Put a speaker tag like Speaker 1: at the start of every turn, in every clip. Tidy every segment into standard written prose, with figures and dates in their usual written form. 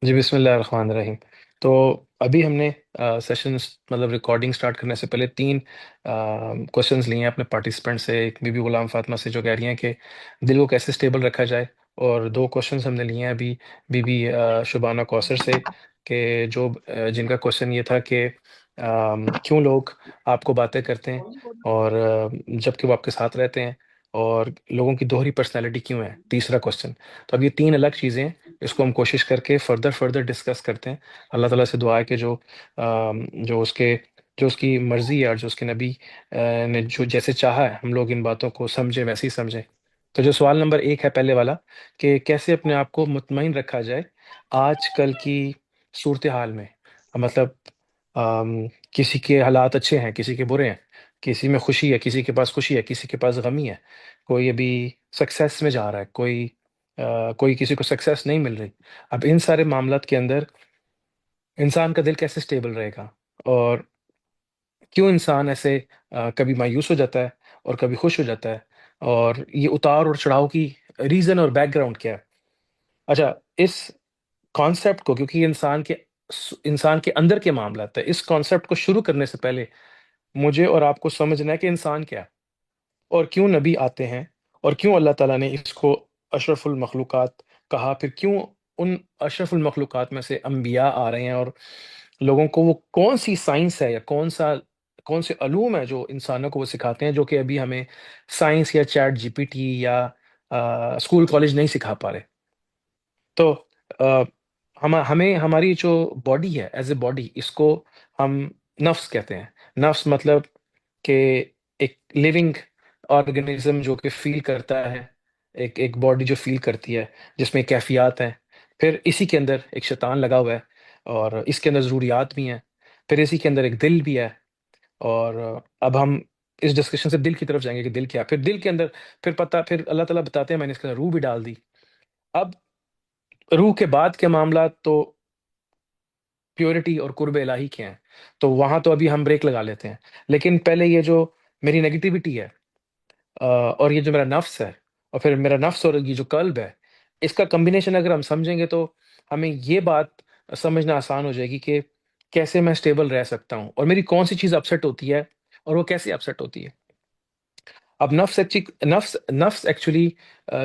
Speaker 1: جی بسم اللہ الرحمن الرحیم۔ تو ابھی ہم نے سیشنز مطلب ریکارڈنگ سٹارٹ کرنے سے پہلے تین کوشچنز لیے ہیں اپنے پارٹیسپینٹ سے، ایک بی بی غلام فاطمہ سے جو کہہ رہی ہیں کہ دل کو کیسے اسٹیبل رکھا جائے، اور دو کوشچنز ہم نے لیے ہیں ابھی بی بی شبانہ کوثر سے، کہ جو جن کا کوشچن یہ تھا کہ کیوں لوگ آپ کو باتیں کرتے ہیں اور جب کہ وہ آپ کے ساتھ رہتے ہیں، اور لوگوں کی دوہری پرسنالٹی کیوں ہے، تیسرا کوشچن۔ تو اب یہ تین الگ چیزیں ہیں، اس کو ہم کوشش کر کے فردر ڈسکس کرتے ہیں۔ اللہ تعالیٰ سے دعا ہے کہ جو اس کے جو اس کی مرضی ہے اور جو اس کے نبی نے جو جیسے چاہا ہے ہم لوگ ان باتوں کو سمجھیں، ویسے ہی سمجھیں۔ تو جو سوال نمبر ایک ہے پہلے والا، کہ کیسے اپنے آپ کو مطمئن رکھا جائے آج کل کی صورتحال میں، مطلب آم، کسی کے حالات اچھے ہیں، کسی کے برے ہیں، کسی میں خوشی ہے، کسی کے پاس خوشی ہے، کسی کے پاس غمی ہے، کوئی ابھی سکسیس میں جا رہا ہے، کوئی کسی کو سکسیس نہیں مل رہی۔ اب ان سارے معاملات کے اندر انسان کا دل کیسے سٹیبل رہے گا، اور کیوں انسان ایسے کبھی مایوس ہو جاتا ہے اور کبھی خوش ہو جاتا ہے، اور یہ اتار اور چڑھاؤ کی ریزن اور بیک گراؤنڈ کیا ہے۔ اچھا، اس کانسیپٹ کو، کیونکہ یہ انسان کے اندر کے معاملات ہے، اس کانسیپٹ کو شروع کرنے سے پہلے مجھے اور آپ کو سمجھنا ہے کہ انسان کیا ہے، اور کیوں نبی آتے ہیں، اور کیوں اللہ تعالیٰ نے اس کو اشرف المخلوقات کہا، پھر کیوں ان اشرف المخلوقات میں سے انبیاء آ رہے ہیں، اور لوگوں کو وہ کون سی سائنس ہے یا کون سے علوم ہے جو انسانوں کو وہ سکھاتے ہیں، جو کہ ابھی ہمیں سائنس یا چیٹ جی پی ٹی یا اسکول کالج نہیں سکھا پا رہے۔ تو آ، ہمیں ہماری جو باڈی ہے، ایز اے باڈی، اس کو ہم نفس کہتے ہیں۔ نفس مطلب کہ ایک لیونگ آرگنزم جو کہ فیل کرتا ہے، ایک باڈی جو فیل کرتی ہے، جس میں کیفیات ہیں، پھر اسی کے اندر ایک شیطان لگا ہوا ہے، اور اس کے اندر ضروریات بھی ہیں، پھر اسی کے اندر ایک دل بھی ہے، اور اب ہم اس ڈسکشن سے دل کی طرف جائیں گے کہ دل کیا ہے۔ پھر دل کے اندر پھر اللہ تعالیٰ بتاتے ہیں میں نے اس کے اندر روح بھی ڈال دی۔ اب روح کے بعد کے معاملات تو پیورٹی اور قرب الہی کے ہیں، تو وہاں تو ابھی ہم بریک لگا لیتے ہیں، لیکن پہلے یہ جو میری نیگیٹیوٹی ہے، اور یہ جو میرا نفس ہے، اور پھر میرا نفس اور یہ جو قلب ہے، اس کا کمبینیشن اگر ہم سمجھیں گے تو ہمیں یہ بات سمجھنا آسان ہو جائے گی کہ کیسے میں اسٹیبل رہ سکتا ہوں، اور میری کون سی چیز اپسیٹ ہوتی ہے، اور وہ کیسے اپسیٹ ہوتی ہے۔ اب نفس ایکچولی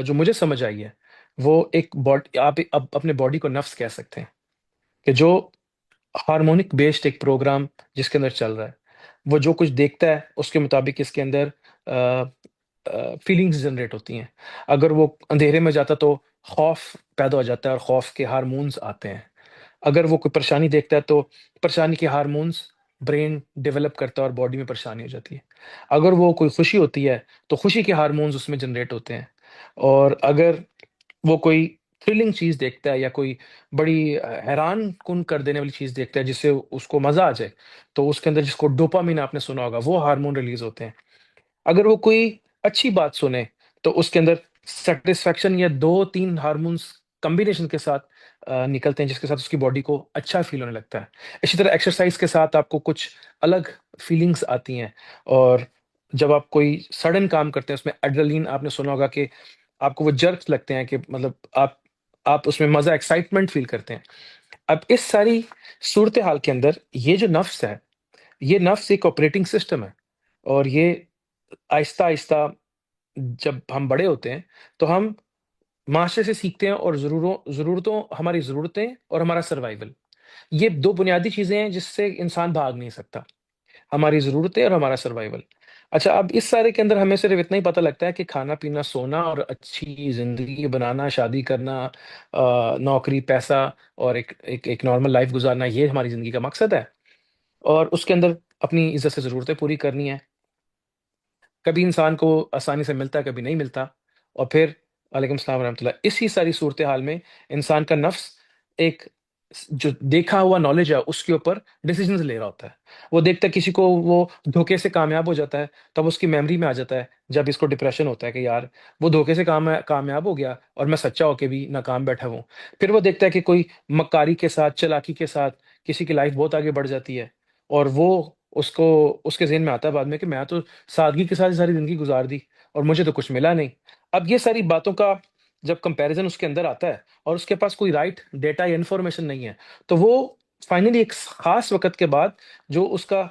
Speaker 1: جو مجھے سمجھ آئی ہے، وہ ایک باڈی، آپ اب اپنے باڈی کو نفس کہہ سکتے ہیں، کہ جو ہارمونک بیسڈ ایک پروگرام جس کے اندر چل رہا ہے، وہ جو کچھ دیکھتا ہے اس کے مطابق اس کے اندر فیلنگز جنریٹ ہوتی ہیں۔ اگر وہ اندھیرے میں جاتا تو خوف پیدا ہو جاتا ہے، اور خوف کے ہارمونز آتے ہیں۔ اگر وہ کوئی پریشانی دیکھتا ہے تو پریشانی کے ہارمونز برین ڈیولپ کرتا ہے اور باڈی میں پریشانی ہو جاتی ہے۔ اگر وہ کوئی خوشی ہوتی ہے تو خوشی کے ہارمونز اس میں جنریٹ ہوتے ہیں، اور اگر وہ کوئی تھرلنگ چیز دیکھتا ہے یا کوئی بڑی حیران کن کر دینے والی چیز دیکھتا ہے جس سے اس کو مزہ آ جائے، تو اس کے اندر، جس کو ڈوپامین آپ نے سنا ہوگا، وہ ہارمون ریلیز ہوتے ہیں۔ اگر وہ کوئی اچھی بات سنے تو اس کے اندر سیٹسفیکشن یا دو تین ہارمونس کمبینیشن کے ساتھ نکلتے ہیں، جس کے ساتھ اس کی باڈی کو اچھا فیل ہونے لگتا ہے۔ اسی طرح ایکسرسائز کے ساتھ آپ کو کچھ الگ فیلنگس آتی ہیں، اور جب آپ کوئی سڈن کام کرتے ہیں، اس میں ایڈرلین آپ نے سنا ہوگا کہ آپ کو وہ جرکس لگتے ہیں، کہ مطلب آپ اس میں مزہ، ایکسائٹمنٹ فیل کرتے ہیں۔ اب اس ساری صورتحال کے اندر یہ جو نفس ہے، یہ نفس ایک آپریٹنگ سسٹم ہے، اور یہ آہستہ آہستہ جب ہم بڑے ہوتے ہیں تو ہم معاشرے سے سیکھتے ہیں، اور ضرورتوں، ہماری ضرورتیں اور ہمارا سروائیول، یہ دو بنیادی چیزیں ہیں جس سے انسان بھاگ نہیں سکتا، ہماری ضرورتیں اور ہمارا سروائیول۔ اچھا، اب اس سارے کے اندر ہمیں صرف اتنا ہی پتہ لگتا ہے کہ کھانا پینا، سونا، اور اچھی زندگی بنانا، شادی کرنا، نوکری، پیسہ، اور ایک نارمل لائف گزارنا، یہ ہماری زندگی کا مقصد ہے، اور اس کے اندر اپنی عزت سے ضرورتیں پوری کرنی ہے۔ کبھی انسان کو آسانی سے ملتا ہے، کبھی نہیں ملتا، اور پھر وعلیکم السلام ورحمۃ اللہ، اسی ساری صورتحال میں انسان کا نفس ایک جو دیکھا ہوا نالج ہے اس کے اوپر ڈیسیجنز لے رہا ہوتا ہے۔ وہ دیکھتا ہے کسی کو وہ دھوکے سے کامیاب ہو جاتا ہے، تب اس کی میموری میں آ جاتا ہے، جب اس کو ڈپریشن ہوتا ہے کہ یار وہ دھوکے سے کامیاب ہو گیا اور میں سچا ہو کے بھی ناکام بیٹھا ہوں۔ پھر وہ دیکھتا ہے کہ کوئی مکاری کے ساتھ، چلاکی کے ساتھ کسی کی لائف بہت آگے بڑھ جاتی ہے، اور وہ اس کے ذہن میں آتا ہے بعد میں کہ میں تو سادگی کے ساتھ ساری زندگی گزار دی اور مجھے تو کچھ ملا نہیں۔ اب یہ ساری باتوں کا جب کمپیریزن اس کے اندر آتا ہے اور اس کے پاس کوئی رائٹ ڈیٹا یا انفارمیشن نہیں ہے، تو وہ فائنلی ایک خاص وقت کے بعد جو اس کا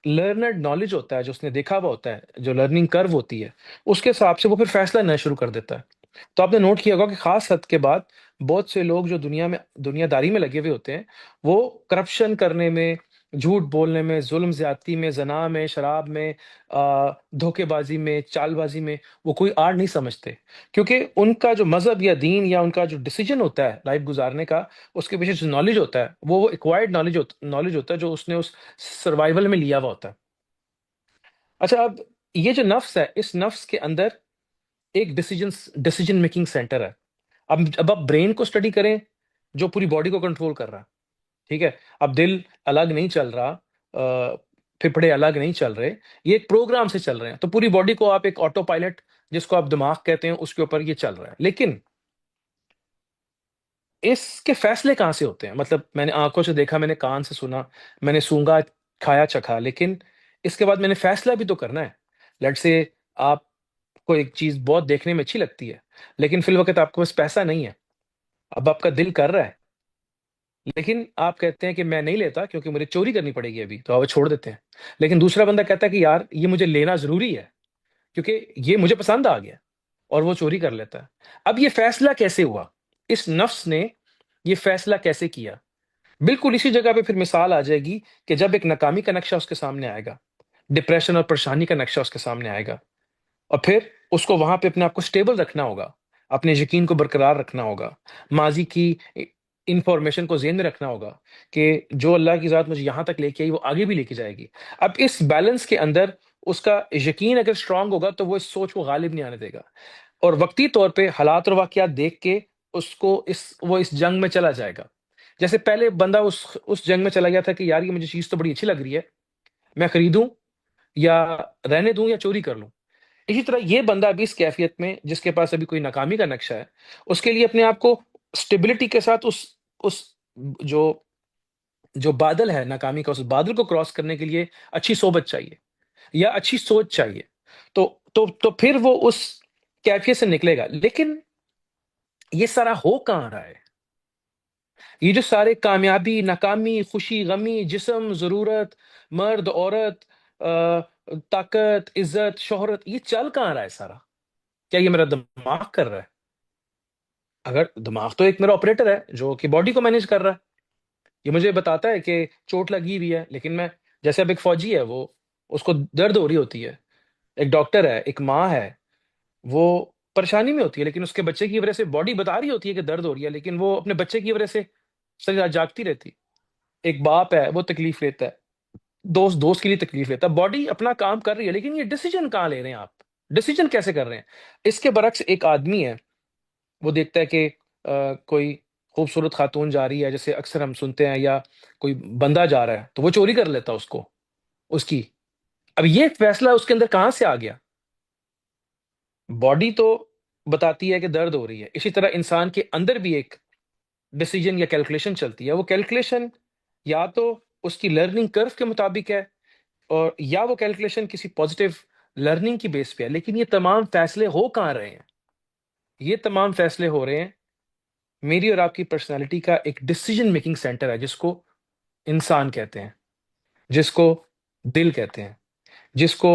Speaker 1: لرنڈ نالج ہوتا ہے، جو اس نے دیکھا ہوا ہوتا ہے، جو لرننگ کرو ہوتی ہے، اس کے حساب سے وہ پھر فیصلہ لینا شروع کر دیتا ہے۔ تو آپ نے نوٹ کیا ہوگا کہ خاص حد کے بعد بہت سے لوگ جو دنیا میں دنیا داری میں لگے ہوئے ہوتے ہیں، وہ کرپشن کرنے میں، جھوٹ بولنے میں، ظلم زیادتی میں، زنا میں، شراب میں، دھوکے بازی میں، چال بازی میں وہ کوئی آڑ نہیں سمجھتے، کیونکہ ان کا جو مذہب یا دین یا ان کا جو ڈیسیجن ہوتا ہے لائف گزارنے کا، اس کے پیچھے جو نالج ہوتا ہے وہ ایکوائرڈ نالج ہوتا ہے جو اس نے اس سروائیول میں لیا ہوا ہوتا ہے۔ اچھا، اب یہ جو نفس ہے، اس نفس کے اندر ایک ڈیسیجن میکنگ سینٹر ہے۔ اب آپ برین کو اسٹڈی کریں جو پوری باڈی کو کنٹرول کر رہا ہے، ٹھیک ہے؟ اب دل الگ نہیں چل رہا، پھپھڑے الگ نہیں چل رہے، یہ ایک پروگرام سے چل رہے ہیں، تو پوری باڈی کو آپ ایک آٹو پائلٹ جس کو آپ دماغ کہتے ہیں اس کے اوپر یہ چل رہا ہے۔ لیکن اس کے فیصلے کہاں سے ہوتے ہیں؟ مطلب میں نے آنکھوں سے دیکھا، میں نے کان سے سنا، میں نے سونگا، کھایا چکھا، لیکن اس کے بعد میں نے فیصلہ بھی تو کرنا ہے۔ لیٹ سے آپ کو ایک چیز بہت دیکھنے میں اچھی لگتی ہے، لیکن فی الوقت آپ کے پاس پیسہ نہیں ہے، اب آپ کا دل کر رہا ہے، لیکن آپ کہتے ہیں کہ میں نہیں لیتا کیونکہ مجھے چوری کرنی پڑے گی ابھی، تو آپ چھوڑ دیتے ہیں۔ لیکن دوسرا بندہ کہتا ہے کہ یار یہ مجھے لینا ضروری ہے کیونکہ یہ مجھے پسند آ گیا، اور وہ چوری کر لیتا ہے۔ اب یہ فیصلہ کیسے ہوا؟ اس نفس نے یہ فیصلہ کیسے کیا؟ بالکل اسی جگہ پہ پھر مثال آ جائے گی کہ جب ایک ناکامی کا نقشہ اس کے سامنے آئے گا، ڈپریشن اور پریشانی کا نقشہ اس کے سامنے آئے گا، اور پھر اس کو وہاں پہ اپنے آپ کو سٹیبل رکھنا ہوگا، اپنے یقین کو برقرار رکھنا ہوگا، ماضی کی انفارمیشن کو ذہن میں رکھنا ہوگا کہ جو اللہ کی ذات مجھے یہاں تک لے کے آئی وہ آگے بھی لے کے جائے گی۔ اب اس بیلنس کے اندر اس کا یقین اگر اسٹرانگ ہوگا تو وہ اس سوچ کو غالب نہیں آنے دے گا، اور وقتی طور پہ حالات اور واقعات دیکھ کے وہ اس جنگ میں چلا جائے گا۔ جیسے پہلے بندہ اس جنگ میں چلا گیا تھا کہ یار یہ مجھے چیز تو بڑی اچھی لگ رہی ہے، میں خریدوں یا رہنے دوں یا چوری کر لوں۔ اسی طرح یہ بندہ ابھی اس کیفیت میں جس کے پاس ابھی کوئی ناکامی کا نقشہ ہے، اس کے لیے اپنے آپ کو اسٹیبلٹی کے ساتھ اس جو جو بادل ہے ناکامی کا، اس بادل کو کراس کرنے کے لیے اچھی صحبت چاہیے یا اچھی سوچ چاہیے، تو پھر وہ اس کیفیت سے نکلے گا۔ لیکن یہ سارا ہو کہاں رہا ہے؟ یہ جو سارے کامیابی، ناکامی، خوشی، غمی، جسم، ضرورت، مرد، عورت، طاقت، عزت، شہرت، یہ چل کہاں رہا ہے سارا؟ کیا یہ میرا دماغ کر رہا ہے؟ اگر دماغ تو ایک میرا آپریٹر ہے جو کہ باڈی کو مینیج کر رہا ہے، یہ مجھے بتاتا ہے کہ چوٹ لگی ہوئی ہے، لیکن میں جیسے اب ایک فوجی ہے، وہ اس کو درد ہو رہی ہوتی ہے، ایک ڈاکٹر ہے، ایک ماں ہے، وہ پریشانی میں ہوتی ہے لیکن اس کے بچے کی وجہ سے باڈی بتا رہی ہوتی ہے کہ درد ہو رہی ہے، لیکن وہ اپنے بچے کی وجہ سے ساری رات جاگتی رہتی۔ ایک باپ ہے، وہ تکلیف لیتا ہے، دوست کے لیے تکلیف لیتا ہے، باڈی اپنا کام کر رہی ہے، لیکن یہ ڈیسیجن کہاں لے رہے ہیں آپ؟ ڈیسیجن کیسے کر رہے ہیں؟ اس کے برعکس ایک آدمی ہے، وہ دیکھتا ہے کہ کوئی خوبصورت خاتون جا رہی ہے، جیسے اکثر ہم سنتے ہیں، یا کوئی بندہ جا رہا ہے تو وہ چوری کر لیتا اس کی۔ اب یہ فیصلہ اس کے اندر کہاں سے آ گیا؟ باڈی تو بتاتی ہے کہ درد ہو رہی ہے، اسی طرح انسان کے اندر بھی ایک ڈیسیجن یا کیلکولیشن چلتی ہے۔ وہ کیلکولیشن یا تو اس کی لرننگ کرو کے مطابق ہے، اور یا وہ کیلکولیشن کسی پازیٹیو لرننگ کی بیس پہ ہے، لیکن یہ تمام فیصلے ہو کہاں رہے ہیں؟ یہ تمام فیصلے ہو رہے ہیں میری اور آپ کی پرسنالٹی کا ایک ڈیسیجن میکنگ سینٹر ہے، جس کو انسان کہتے ہیں، جس کو دل کہتے ہیں، جس کو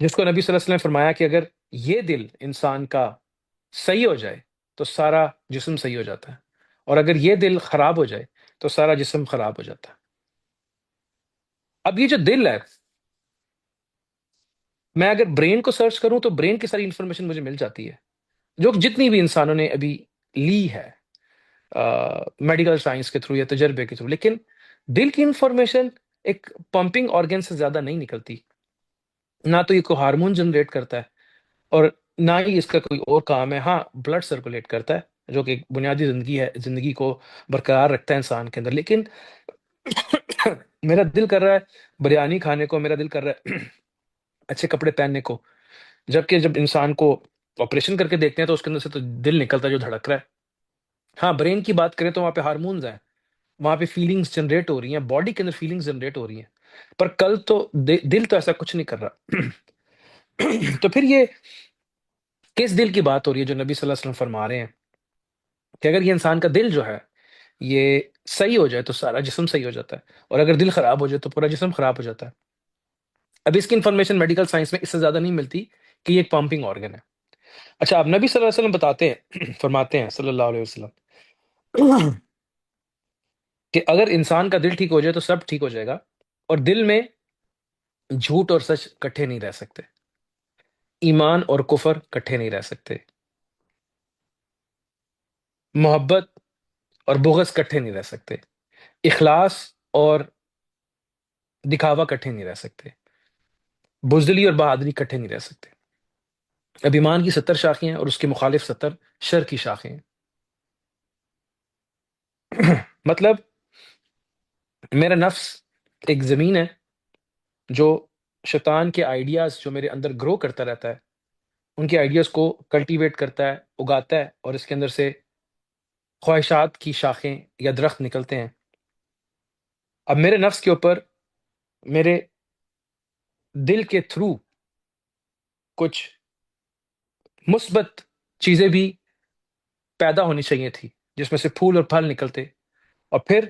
Speaker 1: جس کو نبی صلی اللہ علیہ وسلم نے فرمایا کہ اگر یہ دل انسان کا صحیح ہو جائے تو سارا جسم صحیح ہو جاتا ہے، اور اگر یہ دل خراب ہو جائے تو سارا جسم خراب ہو جاتا ہے۔ اب یہ جو دل ہے، میں اگر برین کو سرچ کروں تو برین کی ساری انفارمیشن مجھے مل جاتی ہے، جو جتنی بھی انسانوں نے ابھی لی ہے میڈیکل سائنس کے تھرو یا تجربے کے تھرو، لیکن دل کی انفارمیشن ایک پمپنگ آرگن سے زیادہ نہیں نکلتی، نہ تو یہ کوئی ہارمون جنریٹ کرتا ہے، اور نہ ہی اس کا کوئی اور کام ہے۔ ہاں، بلڈ سرکولیٹ کرتا ہے جو کہ ایک بنیادی زندگی کو برقرار رکھتا ہے انسان کے اندر، لیکن میرا دل کر رہا ہے بریانی کھانے کو، میرا دل کر رہا ہے اچھے کپڑے پہننے کو، جبکہ جب انسان کو آپریشن کر کے دیکھتے ہیں تو اس کے اندر سے تو دل نکلتا ہے جو دھڑک رہا ہے۔ ہاں، برین کی بات کریں تو وہاں پہ ہارمونز ہیں، وہاں پہ فیلنگز جنریٹ ہو رہی ہیں، باڈی کے اندر فیلنگز جنریٹ ہو رہی ہیں، پر دل تو ایسا کچھ نہیں کر رہا۔ تو پھر یہ کس دل کی بات ہو رہی ہے جو نبی صلی اللہ علیہ وسلم فرما رہے ہیں کہ اگر یہ انسان کا دل جو ہے یہ صحیح ہو جائے تو سارا جسم صحیح ہو جاتا ہے، اور اگر دل خراب ہو جائے تو پورا جسم خراب ہو جاتا ہے۔ اب اس کی انفارمیشن میڈیکل سائنس میں اس سے زیادہ نہیں ملتی کہ یہ ایک پمپنگ آرگن ہے۔ اچھا، اب نبی صلی اللہ علیہ وسلم بتاتے ہیں فرماتے ہیں صلی اللہ علیہ وسلم کہ اگر انسان کا دل ٹھیک ہو جائے تو سب ٹھیک ہو جائے گا، اور دل میں جھوٹ اور سچ کٹھے نہیں رہ سکتے، ایمان اور کفر کٹھے نہیں رہ سکتے، محبت اور بغض کٹھے نہیں رہ سکتے، اخلاص اور دکھاوا کٹھے نہیں رہ سکتے، بزدلی اور بہادری کٹھے نہیں رہ سکتے۔ اب ایمان کی 70 شاخیں ہیں اور اس کے مخالف 70 شر کی شاخیں ہیں۔ مطلب میرا نفس ایک زمین ہے جو شیطان کے آئیڈیاز جو میرے اندر گرو کرتا رہتا ہے، ان کے آئیڈیاز کو کلٹیویٹ کرتا ہے، اگاتا ہے، اور اس کے اندر سے خواہشات کی شاخیں یا درخت نکلتے ہیں۔ اب میرے نفس کے اوپر میرے دل کے تھرو کچھ مثبت چیزیں بھی پیدا ہونی چاہیے تھی، جس میں سے پھول اور پھل نکلتے، اور پھر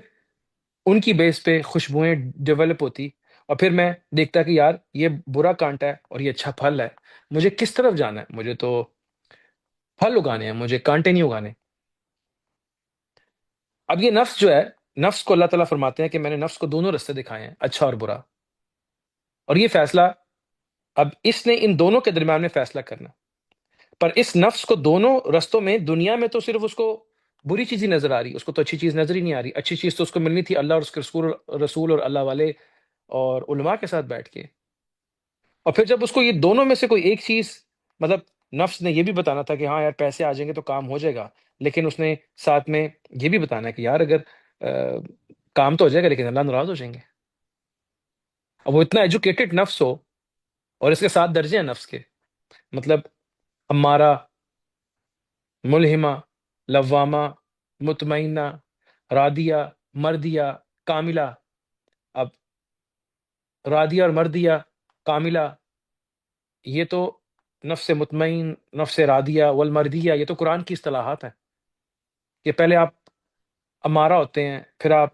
Speaker 1: ان کی بیس پہ خوشبوئیں ڈیولپ ہوتی، اور پھر میں دیکھتا کہ یار یہ برا کانٹا ہے اور یہ اچھا پھل ہے، مجھے کس طرف جانا ہے؟ مجھے تو پھل اگانے ہیں، مجھے کانٹے نہیں اگانے۔ اب یہ نفس جو ہے، نفس کو اللہ تعالیٰ فرماتے ہیں کہ میں نے نفس کو دونوں رستے دکھائے ہیں، اچھا اور برا، اور یہ فیصلہ اب اس نے ان دونوں کے درمیان میں فیصلہ کرنا۔ پر اس نفس کو دونوں رستوں میں، دنیا میں تو صرف اس کو بری چیز ہی نظر آ رہی، اس کو تو اچھی چیز نظر ہی نہیں آ رہی۔ اچھی چیز تو اس کو ملنی تھی اللہ اور اس کے رسول اور اللہ والے اور علماء کے ساتھ بیٹھ کے، اور پھر جب اس کو یہ دونوں میں سے کوئی ایک چیز، مطلب نفس نے یہ بھی بتانا تھا کہ ہاں یار پیسے آ جائیں گے تو کام ہو جائے گا، لیکن اس نے ساتھ میں یہ بھی بتانا ہے کہ یار اگر کام تو ہو جائے گا لیکن اللہ ناراض ہو جائیں گے۔ اب وہ اتنا ایجوکیٹڈ نفس ہو، اور اس کے 7 درجے ہیں نفس کے، مطلب امارہ، ملہمہ، لوامہ، مطمئنہ، رادیہ، مردیہ، کاملہ۔ اب رادیہ اور مردیہ، کاملہ، یہ تو نفس مطمئن، نفس رادیہ والمردیہ، یہ تو قرآن کی اصطلاحات ہیں کہ پہلے آپ امارہ ہوتے ہیں، پھر آپ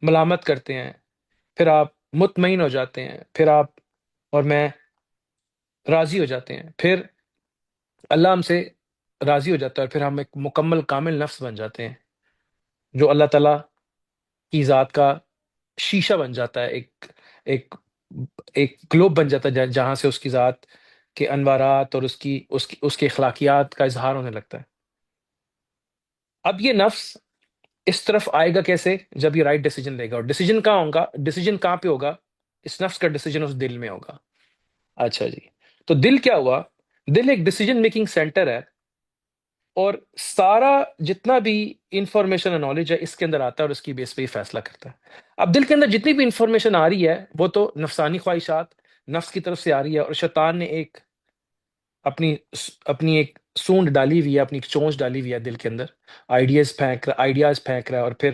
Speaker 1: ملامت کرتے ہیں، پھر آپ مطمئن ہو جاتے ہیں، پھر آپ اور میں راضی ہو جاتے ہیں، پھر اللہ ہم سے راضی ہو جاتا ہے، اور پھر ہم ایک مکمل کامل نفس بن جاتے ہیں جو اللہ تعالیٰ کی ذات کا شیشہ بن جاتا ہے، ایک ایک گلوب بن جاتا ہے جہاں سے اس کی ذات کے انوارات اور اس کے اخلاقیات کا اظہار ہونے لگتا ہے۔ اب یہ نفس اس طرف آئے گا کیسے؟ جب یہ رائٹ ڈیسیجن لے گا، اور ڈیسیجن کہاں ہوگا؟ ڈیسیجن کہاں پہ ہوگا؟ اس نفس کا ڈیسیجن اس دل میں ہوگا۔ اچھا جی، تو دل کیا ہوا؟ دل ایک ڈیسیجن میکنگ سینٹر ہے، اور سارا جتنا بھی انفارمیشن اور نالج ہے اس کے اندر آتا ہے، اور اس کی بیس پہ ہی فیصلہ کرتا ہے۔ اب دل کے اندر جتنی بھی انفارمیشن آ رہی ہے وہ تو نفسانی خواہشات نفس کی طرف سے آ رہی ہے، اور شیطان نے ایک اپنی ایک سونڈ ڈالی ہوئی ہے، اپنی ایک چونچ ڈالی ہوئی ہے دل کے اندر، آئیڈیاز پھینک رہا ہے، اور پھر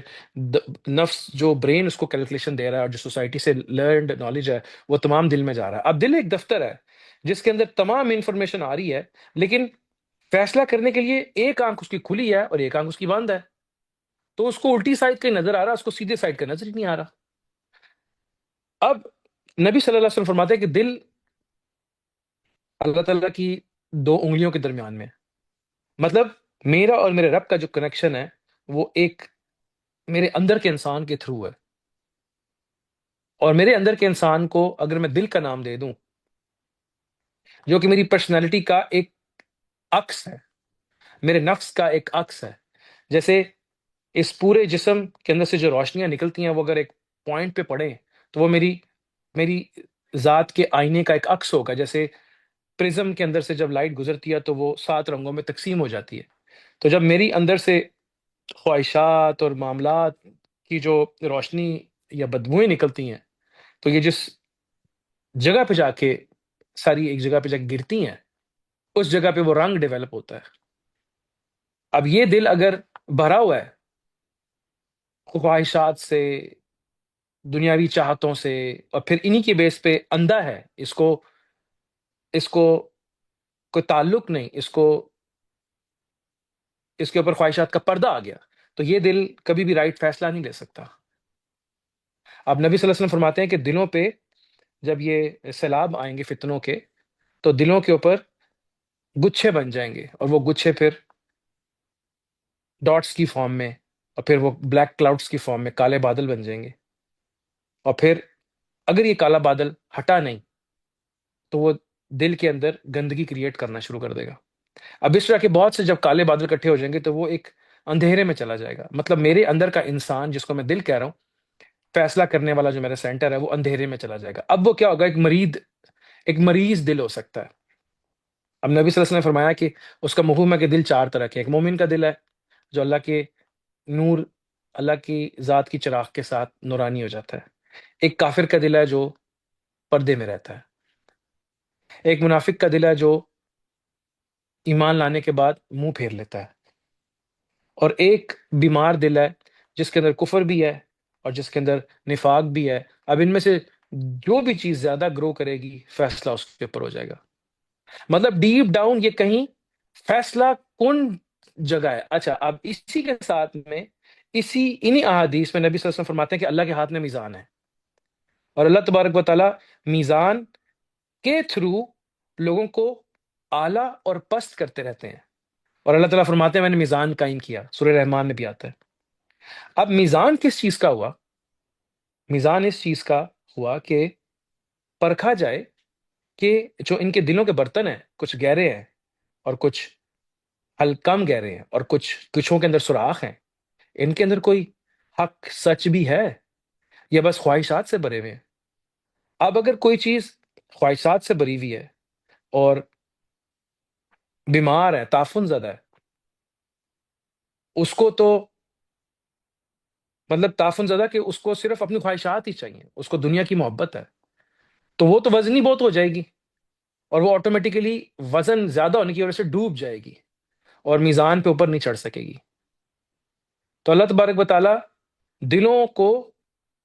Speaker 1: نفس جو برین اس کو کیلکولیشن دے رہا ہے، اور جو سوسائٹی سے لرنڈ نالج ہے وہ تمام دل میں جا رہا ہے۔ اب دل ایک دفتر ہے جس کے اندر تمام انفارمیشن آ رہی ہے، لیکن فیصلہ کرنے کے لیے ایک آنکھ اس کی کھلی ہے اور ایک آنکھ اس کی بند ہے، تو اس کو الٹی سائڈ کا نظر آ رہا ہے، اس کو سیدھے سائڈ کا نظر ہی نہیں آ رہا۔ اب نبی صلی اللہ علیہ وسلم فرماتے ہیں کہ دل اللہ تعالیٰ کی 2 انگلیوں کے درمیان میں ہے۔ مطلب میرا اور میرے رب کا جو کنیکشن ہے وہ ایک میرے اندر کے انسان کے تھرو ہے، اور میرے اندر کے انسان کو اگر میں دل کا نام دے دوں جو کہ میری پرسنالٹی کا ایک عکس ہے، میرے نفس کا ایک عکس ہے، جیسے اس پورے جسم کے اندر سے جو روشنیاں نکلتی ہیں وہ اگر ایک پوائنٹ پہ پڑیں تو وہ میری ذات کے آئینے کا ایک عکس ہوگا۔ جیسے پرزم کے اندر سے جب لائٹ گزرتی ہے تو وہ 7 رنگوں میں تقسیم ہو جاتی ہے، تو جب میری اندر سے خواہشات اور معاملات کی جو روشنی یا بدبوئیں نکلتی ہیں تو یہ جس جگہ پہ جا کے ساری ایک جگہ پہ جا کے گرتی ہیں، اس جگہ پہ وہ رنگ ڈیولپ ہوتا ہے۔ اب یہ دل اگر بھرا ہوا ہے خواہشات سے، دنیاوی چاہتوں سے، اور پھر انہی کی بیس پہ اندھا ہے، اس کو کوئی تعلق نہیں، اس کے اوپر خواہشات کا پردہ آ گیا، تو یہ دل کبھی بھی رائٹ فیصلہ نہیں لے سکتا۔ اب نبی صلی اللہ علیہ وسلم فرماتے ہیں کہ دلوں پہ جب یہ سیلاب آئیں گے فتنوں کے، تو دلوں کے اوپر گچھے بن جائیں گے، اور وہ گچھے پھر ڈاٹس کی فارم میں، اور پھر وہ بلیک کلاؤڈس کی فارم میں کالے بادل بن جائیں گے، اور پھر اگر یہ کالا بادل ہٹا نہیں تو وہ دل کے اندر گندگی کریٹ کرنا شروع کر دے گا۔ اب اس طرح کے بہت سے جب کالے بادل اکٹھے ہو جائیں گے تو وہ ایک اندھیرے میں چلا جائے گا، مطلب میرے اندر کا انسان جس کو میں دل کہہ رہا ہوں، فیصلہ کرنے والا جو میرا سینٹر ہے، وہ اندھیرے میں چلا جائے گا۔ اب وہ کیا ہوگا، ایک مریض دل ہو سکتا ہے۔ اب نبی صلی اللہ علیہ وسلم نے فرمایا کہ اس کا مفہوم ہے کہ دل چار طرح کے، ایک مومن کا دل ہے جو اللہ کے نور، اللہ کی ذات کی چراغ کے ساتھ نورانی ہو جاتا ہے، ایک کافر کا دل ہے جو پردے میں رہتا ہے، ایک منافق کا دل ہے جو ایمان لانے کے بعد منہ پھیر لیتا ہے، اور ایک بیمار دل ہے جس کے اندر کفر بھی ہے اور جس کے اندر نفاق بھی ہے۔ اب ان میں سے جو بھی چیز زیادہ گرو کرے گی، فیصلہ اس کے اوپر ہو جائے گا۔ مطلب ڈیپ ڈاؤن یہ کہیں فیصلہ کن جگہ ہے۔ اچھا، اب اسی کے ساتھ میں انہی احادیث میں نبی صلی اللہ علیہ وسلم فرماتے ہیں کہ اللہ کے ہاتھ میں میزان ہے، اور اللہ تبارک و تعالیٰ میزان کے تھرو لوگوں کو اعلیٰ اور پست کرتے رہتے ہیں، اور اللہ تعالیٰ فرماتے ہیں میں نے میزان قائم کیا، سورہ رحمان میں بھی آتا ہے۔ اب میزان کس چیز کا ہوا؟ میزان اس چیز کا ہوا کہ پرکھا جائے کہ جو ان کے دلوں کے برتن ہیں، کچھ گہرے ہیں اور کچھ کم گہرے ہیں، اور کچھوں کے اندر سوراخ ہیں، ان کے اندر کوئی حق سچ بھی ہے یا بس خواہشات سے بھرے ہوئے ہیں؟ اب اگر کوئی چیز خواہشات سے بھری ہوئی ہے اور بیمار ہے، تعفن زدہ ہے، اس کو تو مطلب تعفن زدہ کہ اس کو صرف اپنی خواہشات ہی چاہیے، اس کو دنیا کی محبت ہے، تو وہ تو وزنی بہت ہو جائے گی، اور وہ آٹومیٹیکلی وزن زیادہ ہونے کی وجہ سے ڈوب جائے گی اور میزان پہ اوپر نہیں چڑھ سکے گی۔ تو اللہ تبارک و تعالیٰ دلوں کو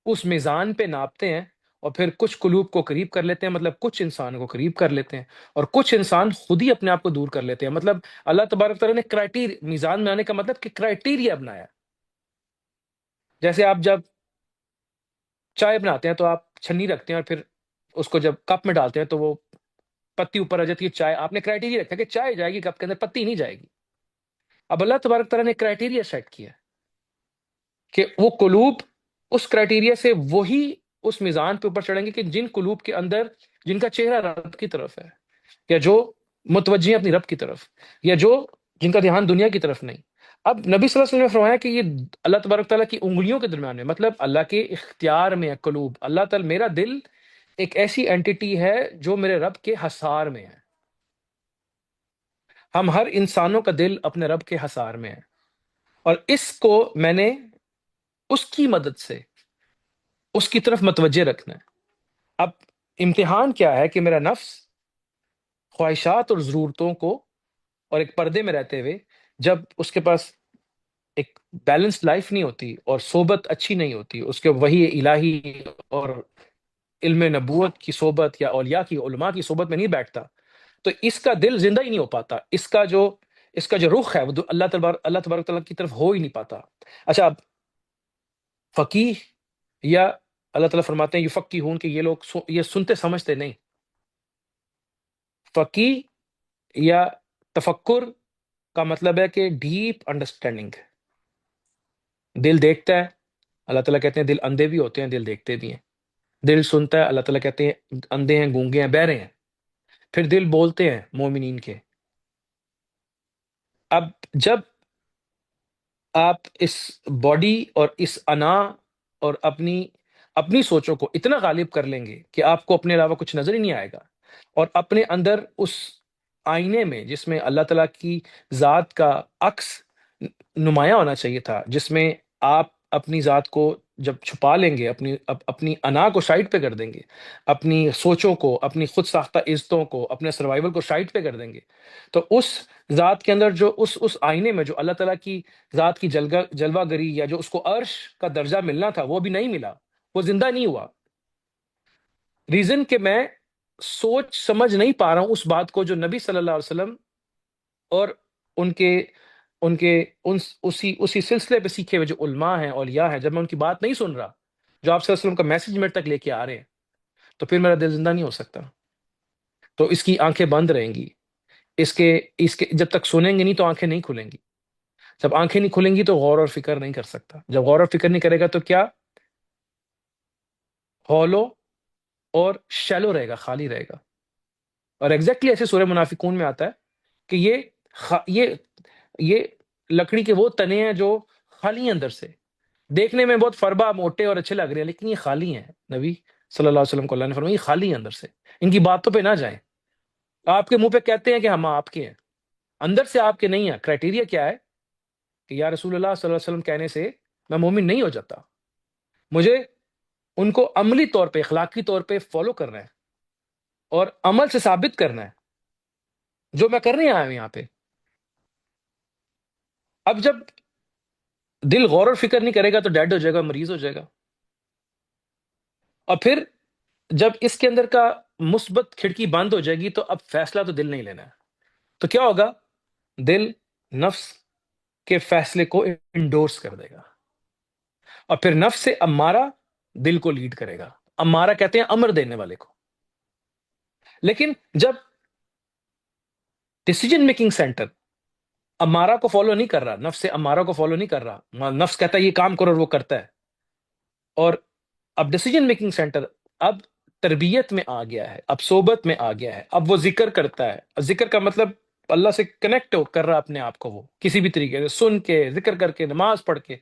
Speaker 1: اس میزان پہ ناپتے ہیں، اور پھر کچھ قلوب کو قریب کر لیتے ہیں، مطلب کچھ انسان کو قریب کر لیتے ہیں، اور کچھ انسان خود ہی اپنے آپ کو دور کر لیتے ہیں۔ مطلب اللہ تبارک تعالیٰ نے میزان میں آنے کا مطلب کہ کرائٹیریا بنایا۔ جیسے آپ جب چائے بناتے ہیں تو آپ چھنی رکھتے ہیں، اور پھر اس کو جب کپ میں ڈالتے ہیں تو وہ پتی اوپر آ جاتی ہے، چائے آپ نے کرائٹیریا رکھا کہ چائے جائے گی کپ کے اندر، پتی نہیں جائے گی۔ اب اللہ تبارک تعالیٰ نے کرائٹیریا سیٹ کیا کہ وہ قلوب اس کرائٹیریا سے وہی اس میزان پہ اوپر چڑھیں گے کہ جن قلوب کے اندر جن کا چہرہ رب کی طرف ہے، یا جو متوجہ ہیں اپنی رب کی طرف، یا جن کا دھیان دنیا کی طرف نہیں۔ اب نبی صلی اللہ علیہ وسلم نے فرمایا کہ یہ اللہ تبارک تعالیٰ کی انگلیوں کے درمیان میں، مطلب اللہ کے اختیار میں ہے قلوب۔ اللہ تعالیٰ، میرا دل ایک ایسی اینٹیٹی ہے جو میرے رب کے حصار میں ہے۔ ہم ہر انسانوں کا دل اپنے رب کے حصار میں ہے، اور اس کو میں نے اس کی مدد سے اس کی طرف متوجہ رکھنا ہے۔ اب امتحان کیا ہے کہ میرا نفس خواہشات اور ضرورتوں کو، اور ایک پردے میں رہتے ہوئے، جب اس کے پاس ایک بیلنس لائف نہیں ہوتی اور صحبت اچھی نہیں ہوتی، اس کے وحی الہی اور علم نبوت کی صحبت یا اولیاء کی، علماء کی صحبت میں نہیں بیٹھتا، تو اس کا دل زندہ ہی نہیں ہو پاتا، اس کا جو رخ ہے وہ اللہ تبارک تعالیٰ کی طرف ہو ہی نہیں پاتا۔ اچھا، اب فقیہ یا اللہ تعالیٰ فرماتے ہیں یفقہون کہ یہ لوگ یہ سنتے سمجھتے نہیں۔ فقیہ یا تفکر کا مطلب ہے کہ ڈیپ انڈرسٹینڈنگ۔ دل دیکھتا ہے، اللہ تعالیٰ کہتے ہیں دل اندھے بھی ہوتے ہیں، دل دیکھتے بھی ہیں۔ دل سنتا ہے، اللہ تعالیٰ کہتے ہیں اندھے ہیں، گونگے ہیں، بہرے ہیں۔ پھر دل بولتے ہیں مومنین کے۔ اب جب آپ اس باڈی اور اس انا اور اپنی سوچوں کو اتنا غالب کر لیں گے کہ آپ کو اپنے علاوہ کچھ نظر ہی نہیں آئے گا، اور اپنے اندر اس آئینے میں جس میں اللہ تعالیٰ کی ذات کا عکس نمایاں ہونا چاہیے تھا، جس میں آپ اپنی ذات کو جب چھپا لیں گے، اپنی انا کو سائڈ پہ کر دیں گے، اپنی سوچوں کو، اپنی خود ساختہ عزتوں کو، اپنے سروائیول کو سائڈ پہ کر دیں گے، تو اس ذات کے اندر جو اس آئینے میں جو اللہ تعالیٰ کی ذات کی جلوہ گری، یا جو اس کو عرش کا درجہ ملنا تھا وہ بھی نہیں ملا، وہ زندہ نہیں ہوا۔ ریزن کہ میں سوچ سمجھ نہیں پا رہا ہوں اس بات کو جو نبی صلی اللہ علیہ وسلم اور ان کے ان کے ان اسی سلسلے پہ سیکھے ہوئے جو علماء ہیں، اولیاء ہیں، جب میں ان کی بات نہیں سن رہا، جو آپ صلی اللہ علیہ وسلم کا میسج میرے تک لے کے آ رہے ہیں، تو پھر میرا دل زندہ نہیں ہو سکتا. تو اس کی آنکھیں بند رہیں گی. اس کے جب تک سنیں گے نہیں تو آنکھیں نہیں کھلیں گی. جب آنکھیں نہیں کھلیں گی تو غور اور فکر نہیں کر سکتا. جب غور اور فکر نہیں کرے گا تو کیا؟ ہولو اور شیلو رہے گا، خالی رہے گا. اور ایگزیکٹلی ایسے سورہ منافقون میں آتا ہے کہ یہ لکڑی کے وہ تنے ہیں جو خالی ہیں اندر سے، دیکھنے میں بہت فربا موٹے اور اچھے لگ رہے ہیں، لیکن یہ خالی ہیں. نبی صلی اللہ علیہ وسلم کو اللہ نے فرمایا یہ خالی ہیں اندر سے، ان کی باتوں پہ نہ جائیں. آپ کے منہ پہ کہتے ہیں کہ ہم آپ کے ہیں، اندر سے آپ کے نہیں ہیں. کرائٹیریا کیا ہے کہ یا رسول اللہ صلی اللہ علیہ وسلم کہنے سے میں مومن نہیں ہو جاتا. مجھے ان کو عملی طور پہ، اخلاقی طور پہ فالو کرنا ہے اور عمل سے ثابت کرنا ہے جو میں کرنے آیا ہوں یہاں پہ. اب جب دل غور اور فکر نہیں کرے گا تو ڈیڈ ہو جائے گا، مریض ہو جائے گا. اور پھر جب اس کے اندر کا مثبت کھڑکی بند ہو جائے گی تو اب فیصلہ تو دل نہیں لینا ہے. تو کیا ہوگا؟ دل نفس کے فیصلے کو انڈورس کر دے گا، اور پھر نفس سے امارہ دل کو لیڈ کرے گا. امارہ کہتے ہیں امر دینے والے کو. لیکن جب ڈیسیجن میکنگ سینٹر امارہ کو فالو نہیں کر رہا، نفس سے امارہ کو فالو نہیں کر رہا، نفس کہتا ہے یہ کام کرو اور وہ کرتا ہے، اور اب ڈیسیجن میکنگ سینٹر اب تربیت میں آ گیا ہے، اب صحبت میں آ گیا ہے، اب وہ ذکر کرتا ہے. ذکر کا مطلب اللہ سے کنیکٹ کر رہا اپنے آپ کو، وہ کسی بھی طریقے سے سن کے، ذکر کر کے، نماز پڑھ کے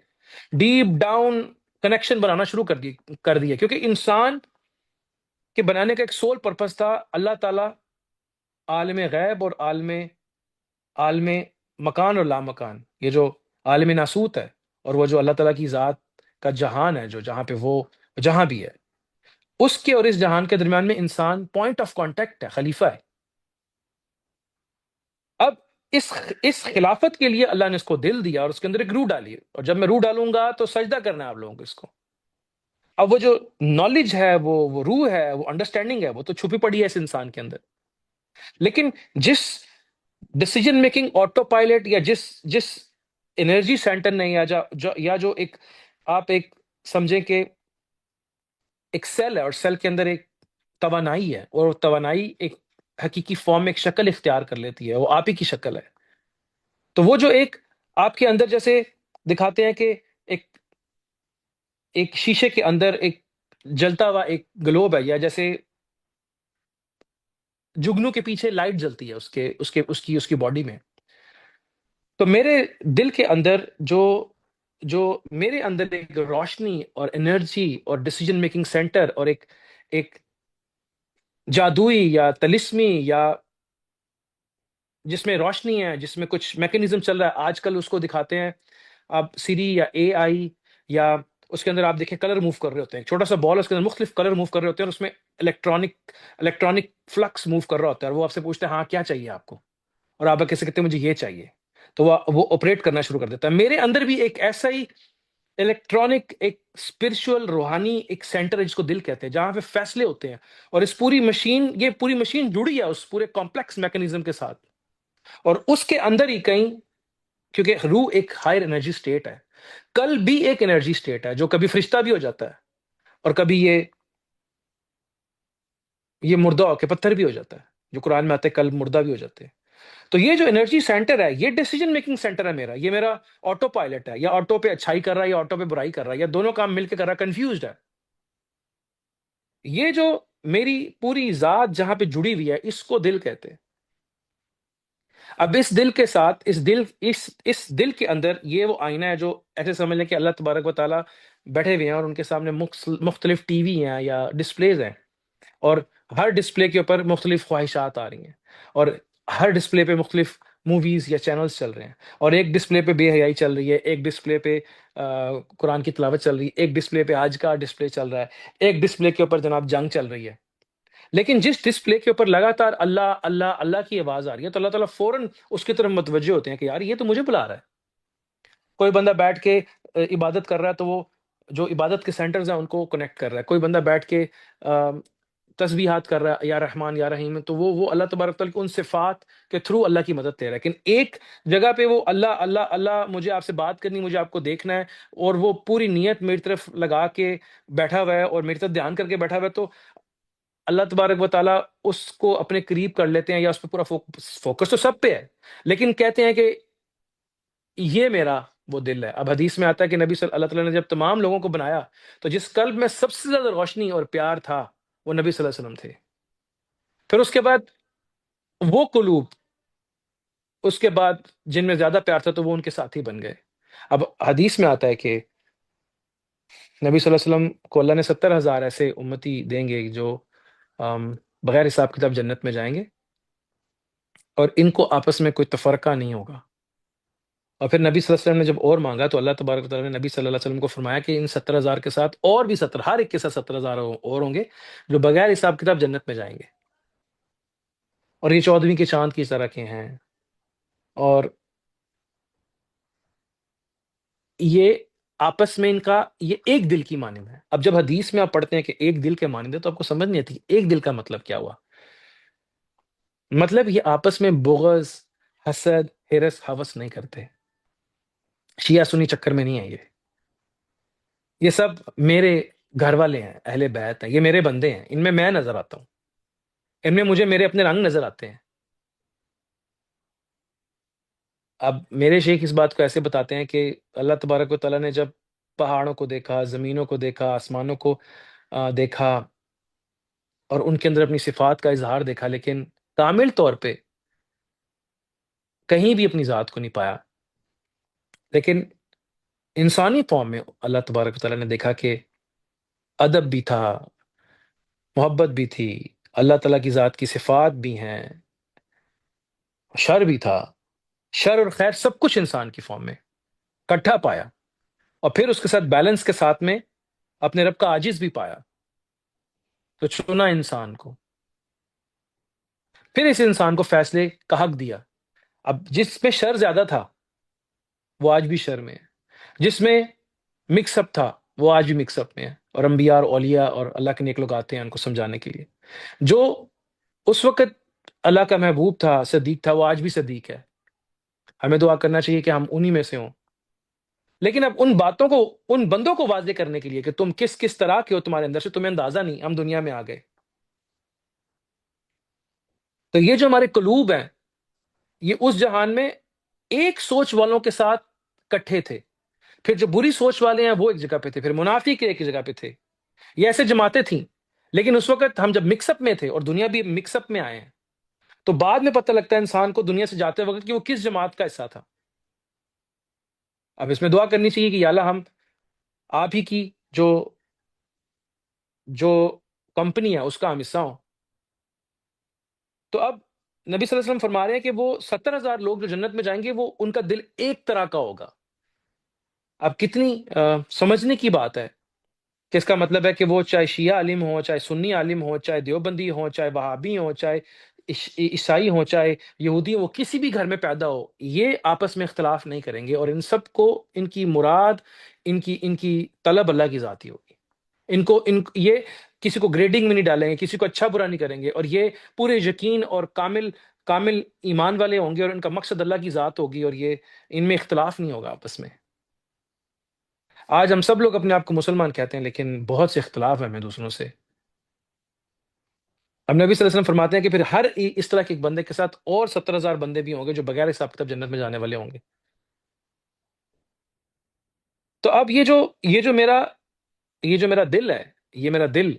Speaker 1: ڈیپ ڈاؤن کنیکشن بنانا شروع کر دیا. کیونکہ انسان کے بنانے کا ایک سول پرپس تھا. اللہ تعالیٰ عالم غیب اور عالم مکان اور لامکان، یہ جو عالم ناسوت ہے اور وہ جو اللہ تعالیٰ کی ذات کا جہان ہے، جو جہاں پہ وہ جہاں بھی ہے، اس کے اور اس جہان کے درمیان میں انسان پوائنٹ آف کانٹیکٹ ہے، خلیفہ ہے. اب اس خلافت کے لیے اللہ نے اس کو دل دیا اور اس کے اندر ایک روح ڈالی، اور جب میں روح ڈالوں گا تو سجدہ کرنا ہے آپ لوگوں کو اس کو. اب وہ جو نالج ہے، وہ روح ہے، وہ انڈرسٹینڈنگ ہے، وہ تو چھپی پڑی ہے اس انسان کے اندر. لیکن جس ڈیسیجن میکنگ آٹو پائلٹ یا جس انرجی سینٹر نے یا جو ایک آپ ایک سمجھیں کہ ایک سیل ہے، اور سیل کے اندر ایک توانائی ہے، اور وہ توانائی ایک حقیقی فارم میں ایک شکل اختیار کر لیتی ہے، وہ آپ ہی کی شکل ہے. تو وہ جو ایک آپ کے اندر جیسے دکھاتے ہیں کہ ایک ایک شیشے کے اندر ایک جلتا ہوا ایک گلوب ہے، یا جیسے جگنو کے پیچھے لائٹ جلتی ہے اس کی باڈی میں. تو میرے دل کے اندر جو میرے اندر ایک روشنی اور انرجی اور ڈیسیجن میکنگ سینٹر اور ایک جادوئی یا تلسمی یا جس میں روشنی ہے، جس میں کچھ میکینزم چل رہا ہے. آج کل اس کو دکھاتے ہیں آپ سیری یا اے آئی، یا اس کے اندر آپ دیکھیں کلر موو کر رہے ہوتے ہیں، چھوٹا سا بال اس کے اندر مختلف کلر موو کر رہے ہوتے ہیں، اور اس میں الیکٹرانک فلکس موو کر رہا ہوتا ہے، اور وہ آپ سے پوچھتے ہیں ہاں کیا چاہیے آپ کو، اور آپ کیسے کہتے ہیں مجھے یہ چاہیے. تو وہ آپریٹ کرنا شروع کر دیتا ہے. میرے اندر بھی ایک ایسا ہی الیکٹرانک ایک اسپرچل روحانی ایک سینٹر ہے جس کو دل کہتے ہیں، جہاں پہ فیصلے ہوتے ہیں. اور یہ پوری مشین جڑی ہے اس پورے کمپلیکس میکنزم کے ساتھ. اور اس کے اندر ہی کہیں، کیونکہ روح ایک ہائر انرجی سٹیٹ ہے، کل بھی ایک انرجی سٹیٹ ہے جو کبھی فرشتہ بھی ہو جاتا ہے، اور کبھی یہ مردہ ہو کے پتھر بھی ہو جاتا ہے، جو قرآن میں آتے ہیں کل مردہ بھی ہو جاتے ہیں. تو یہ جو انرجی سینٹر ہے، یہ ڈیسیجن میکنگ سینٹر ہے میرا. یہ میرا آٹو پائلٹ ہے، یا آٹو پہ اچھائی کر رہا ہے یا آٹو پہ برائی کر رہا ہے، یا دونوں کام مل کے کر رہا ہے، کنفیوزڈ ہے. یہ جو میری پوری ذات جہاں پہ جڑی ہوئی ہے اس کو دل کہتے ہیں. اب اس دل کے ساتھ اس دل کے اندر یہ وہ آئینہ ہے جو ایسے سمجھ لیں کہ اللہ تبارک و تعالیٰ بیٹھے ہوئے ہیں، اور ان کے سامنے مختلف ٹی وی ہیں یا ڈسپلیز ہیں، اور ہر ڈسپلے کے اوپر مختلف خواہشات آ رہی ہیں، اور ہر ڈسپلے پہ مختلف موویز یا چینلز چل رہے ہیں. اور ایک ڈسپلے پہ بے حیائی چل رہی ہے، ایک ڈسپلے پہ قرآن کی تلاوت چل رہی ہے، ایک ڈسپلے پہ آج کا ڈسپلے چل رہا ہے، ایک ڈسپلے کے اوپر جناب جنگ چل رہی ہے. لیکن جس ڈسپلے کے اوپر لگاتار اللہ اللہ اللہ کی آواز آ رہی ہے، تو اللہ تعالیٰ فوراً اس کی طرف متوجہ ہوتے ہیں کہ یار یہ تو مجھے بلا رہا ہے. کوئی بندہ بیٹھ کے عبادت کر رہا ہے تو وہ جو عبادت کے سینٹرز ہیں ان کو کنیکٹ کر رہا ہے. کوئی بندہ بیٹھ کے تسبیحات کر رہا ہے یا رحمان یا رحیم، تو وہ اللہ تبارک تعالیٰ کی ان صفات کے تھرو اللہ کی مدد لے رہا ہے. لیکن ایک جگہ پہ وہ اللہ اللہ اللہ، مجھے آپ سے بات کرنی، مجھے آپ کو دیکھنا ہے، اور وہ پوری نیت میری طرف لگا کے بیٹھا ہوا ہے اور میری طرف دھیان کر کے بیٹھا ہوا ہے، تو اللہ تبارک و تعالیٰ اس کو اپنے قریب کر لیتے ہیں، یا اس پہ پورا فوکس تو سب پہ ہے، لیکن کہتے ہیں کہ یہ میرا وہ دل ہے. اب حدیث میں آتا ہے کہ نبی صلی اللہ تعالیٰ نے جب تمام لوگوں کو بنایا تو جس قلب میں سب سے زیادہ روشنی اور پیار تھا وہ نبی صلی اللہ علیہ وسلم تھے. پھر اس کے بعد وہ قلوب، اس کے بعد جن میں زیادہ پیار تھا تو وہ ان کے ساتھی بن گئے. اب حدیث میں آتا ہے کہ نبی صلی اللہ علیہ وسلم کو اللہ نے 70,000 ایسے امتی دیں گے جو بغیر حساب کتاب جنت میں جائیں گے، اور ان کو آپس میں کوئی تفرقہ نہیں ہوگا. اور پھر نبی صلی اللہ علیہ وسلم نے جب اور مانگا تو اللہ تبارک و تعالیٰ نے نبی صلی اللہ علیہ وسلم کو فرمایا کہ ان 70,000 کے ساتھ اور بھی 70، ہر ایک کے ساتھ 70,000 اور ہوں گے جو بغیر حساب کتاب جنت میں جائیں گے، اور یہ 14ویں کے چاند کی طرح کے ہیں. اور یہ آپس میں ان کا یہ ایک دل کی مانند ہے. اب جب حدیث میں آپ پڑھتے ہیں کہ ایک دل کے مانند ہے تو آپ کو سمجھ نہیں آتی ایک دل کا مطلب کیا ہوا. مطلب یہ آپس میں بغض، حسد، ہرس، ہوس نہیں کرتے. شیعہ سنی چکر میں نہیں ہے یہ سب میرے گھر والے ہیں، اہل بیت ہیں، یہ میرے بندے ہیں، ان میں نظر آتا ہوں، ان میں مجھے میرے اپنے رنگ نظر آتے ہیں. اب میرے شیخ اس بات کو ایسے بتاتے ہیں کہ اللہ تبارک و تعالیٰ نے جب پہاڑوں کو دیکھا، زمینوں کو دیکھا، آسمانوں کو دیکھا، اور ان کے اندر اپنی صفات کا اظہار دیکھا، لیکن کامل طور پہ کہیں بھی اپنی ذات کو نہیں پایا. لیکن انسانی فارم میں اللہ تبارک و تعالیٰ نے دیکھا کہ ادب بھی تھا، محبت بھی تھی، اللہ تعالیٰ کی ذات کی صفات بھی ہیں، شر بھی تھا، شر اور خیر سب کچھ انسان کی فارم میں کٹھا پایا، اور پھر اس کے ساتھ بیلنس کے ساتھ میں اپنے رب کا عاجز بھی پایا، تو چنا انسان کو، پھر اس انسان کو فیصلے کا حق دیا. اب جس میں شر زیادہ تھا وہ آج بھی شر میں ہے، جس میں مکس اپ تھا وہ آج بھی مکس اپ میں ہے، اور انبیاء اور اولیاء اور اللہ کے نیک لوگ آتے ہیں ان کو سمجھانے کے لیے. جو اس وقت اللہ کا محبوب تھا، صدیق تھا، وہ آج بھی صدیق ہے. ہمیں دعا کرنا چاہیے کہ ہم انہی میں سے ہوں. لیکن اب ان باتوں کو، ان بندوں کو واضح کرنے کے لیے کہ تم کس کس طرح کے ہو، تمہارے اندر سے تمہیں اندازہ نہیں، ہم دنیا میں آ گئے. تو یہ جو ہمارے قلوب ہیں یہ اس جہان میں ایک سوچ والوں کے ساتھ کٹھے تھے، پھر جو بری سوچ والے ہیں وہ ایک جگہ پہ تھے، پھر منافق ایک جگہ پہ تھے. یہ ایسے جماعتیں تھیں. لیکن اس وقت ہم جب مکس اپ میں تھے، اور دنیا بھی مکس اپ میں آئے ہیں، تو بعد میں پتہ لگتا ہے انسان کو دنیا سے جاتے وقت کہ وہ کس جماعت کا حصہ تھا. اب اس میں دعا کرنی چاہیے کہ یا اللہ ہم آپ ہی کی جو جو کمپنی ہے اس کا ہم حصہ ہوں. تو اب نبی صلی اللہ علیہ وسلم فرما رہے ہیں کہ وہ 70,000 لوگ جو جنت میں جائیں گے وہ ان کا دل ایک طرح کا ہوگا. اب کتنی سمجھنے کی بات ہے کہ اس کا مطلب ہے کہ وہ چاہے شیعہ عالم ہو، چاہے سنی عالم ہو، چاہے دیوبندی ہو، چاہے وہابی ہو، چاہے عیسائی ہو، چاہے یہودی ہو، کسی بھی گھر میں پیدا ہو، یہ آپس میں اختلاف نہیں کریں گے، اور ان سب کو ان کی مراد، ان کی طلب اللہ کی ذاتی ہوگی. یہ کسی کو گریڈنگ میں نہیں ڈالیں گے، کسی کو اچھا برا نہیں کریں گے، اور یہ پورے یقین اور کامل کامل ایمان والے ہوں گے، اور ان کا مقصد اللہ کی ذات ہوگی، اور یہ ان میں اختلاف نہیں ہوگا آپس میں. آج ہم سب لوگ اپنے آپ کو مسلمان کہتے ہیں لیکن بہت سے اختلاف ہیں ہمیں دوسروں سے. اب نبی صلی اللہ علیہ وسلم فرماتے ہیں کہ پھر ہر اس طرح کے ایک بندے کے ساتھ اور 70,000 بندے بھی ہوں گے جو بغیر حساب کتاب جنت میں جانے والے ہوں گے. تو اب یہ جو میرا دل ہے، یہ میرا دل،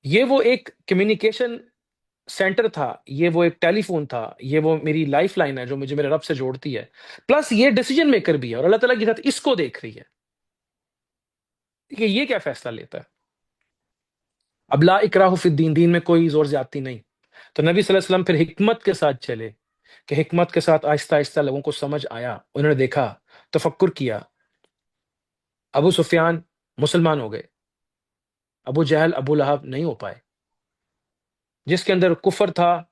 Speaker 1: یہ وہ ایک کمیونیکیشن سینٹر تھا، یہ وہ ایک ٹیلی فون تھا، یہ وہ میری لائف لائن ہے جو مجھے میرے رب سے جوڑتی ہے، پلس یہ ڈیسیجن میکر بھی ہے، اور اللہ تعالیٰ کی ذات اس کو دیکھ رہی ہے کہ یہ کیا فیصلہ لیتا ہے. اب لا اکراہ فی الدین، دین میں کوئی زور زیادتی نہیں. تو نبی صلی اللہ علیہ وسلم پھر حکمت کے ساتھ چلے، کہ حکمت کے ساتھ آہستہ آہستہ لوگوں کو سمجھ آیا، انہوں نے دیکھا، تفکر کیا. ابو سفیان مسلمان ہو گئے، ابو جہل، ابو لہب نہیں ہو پائے. جس کے اندر کفر تھا.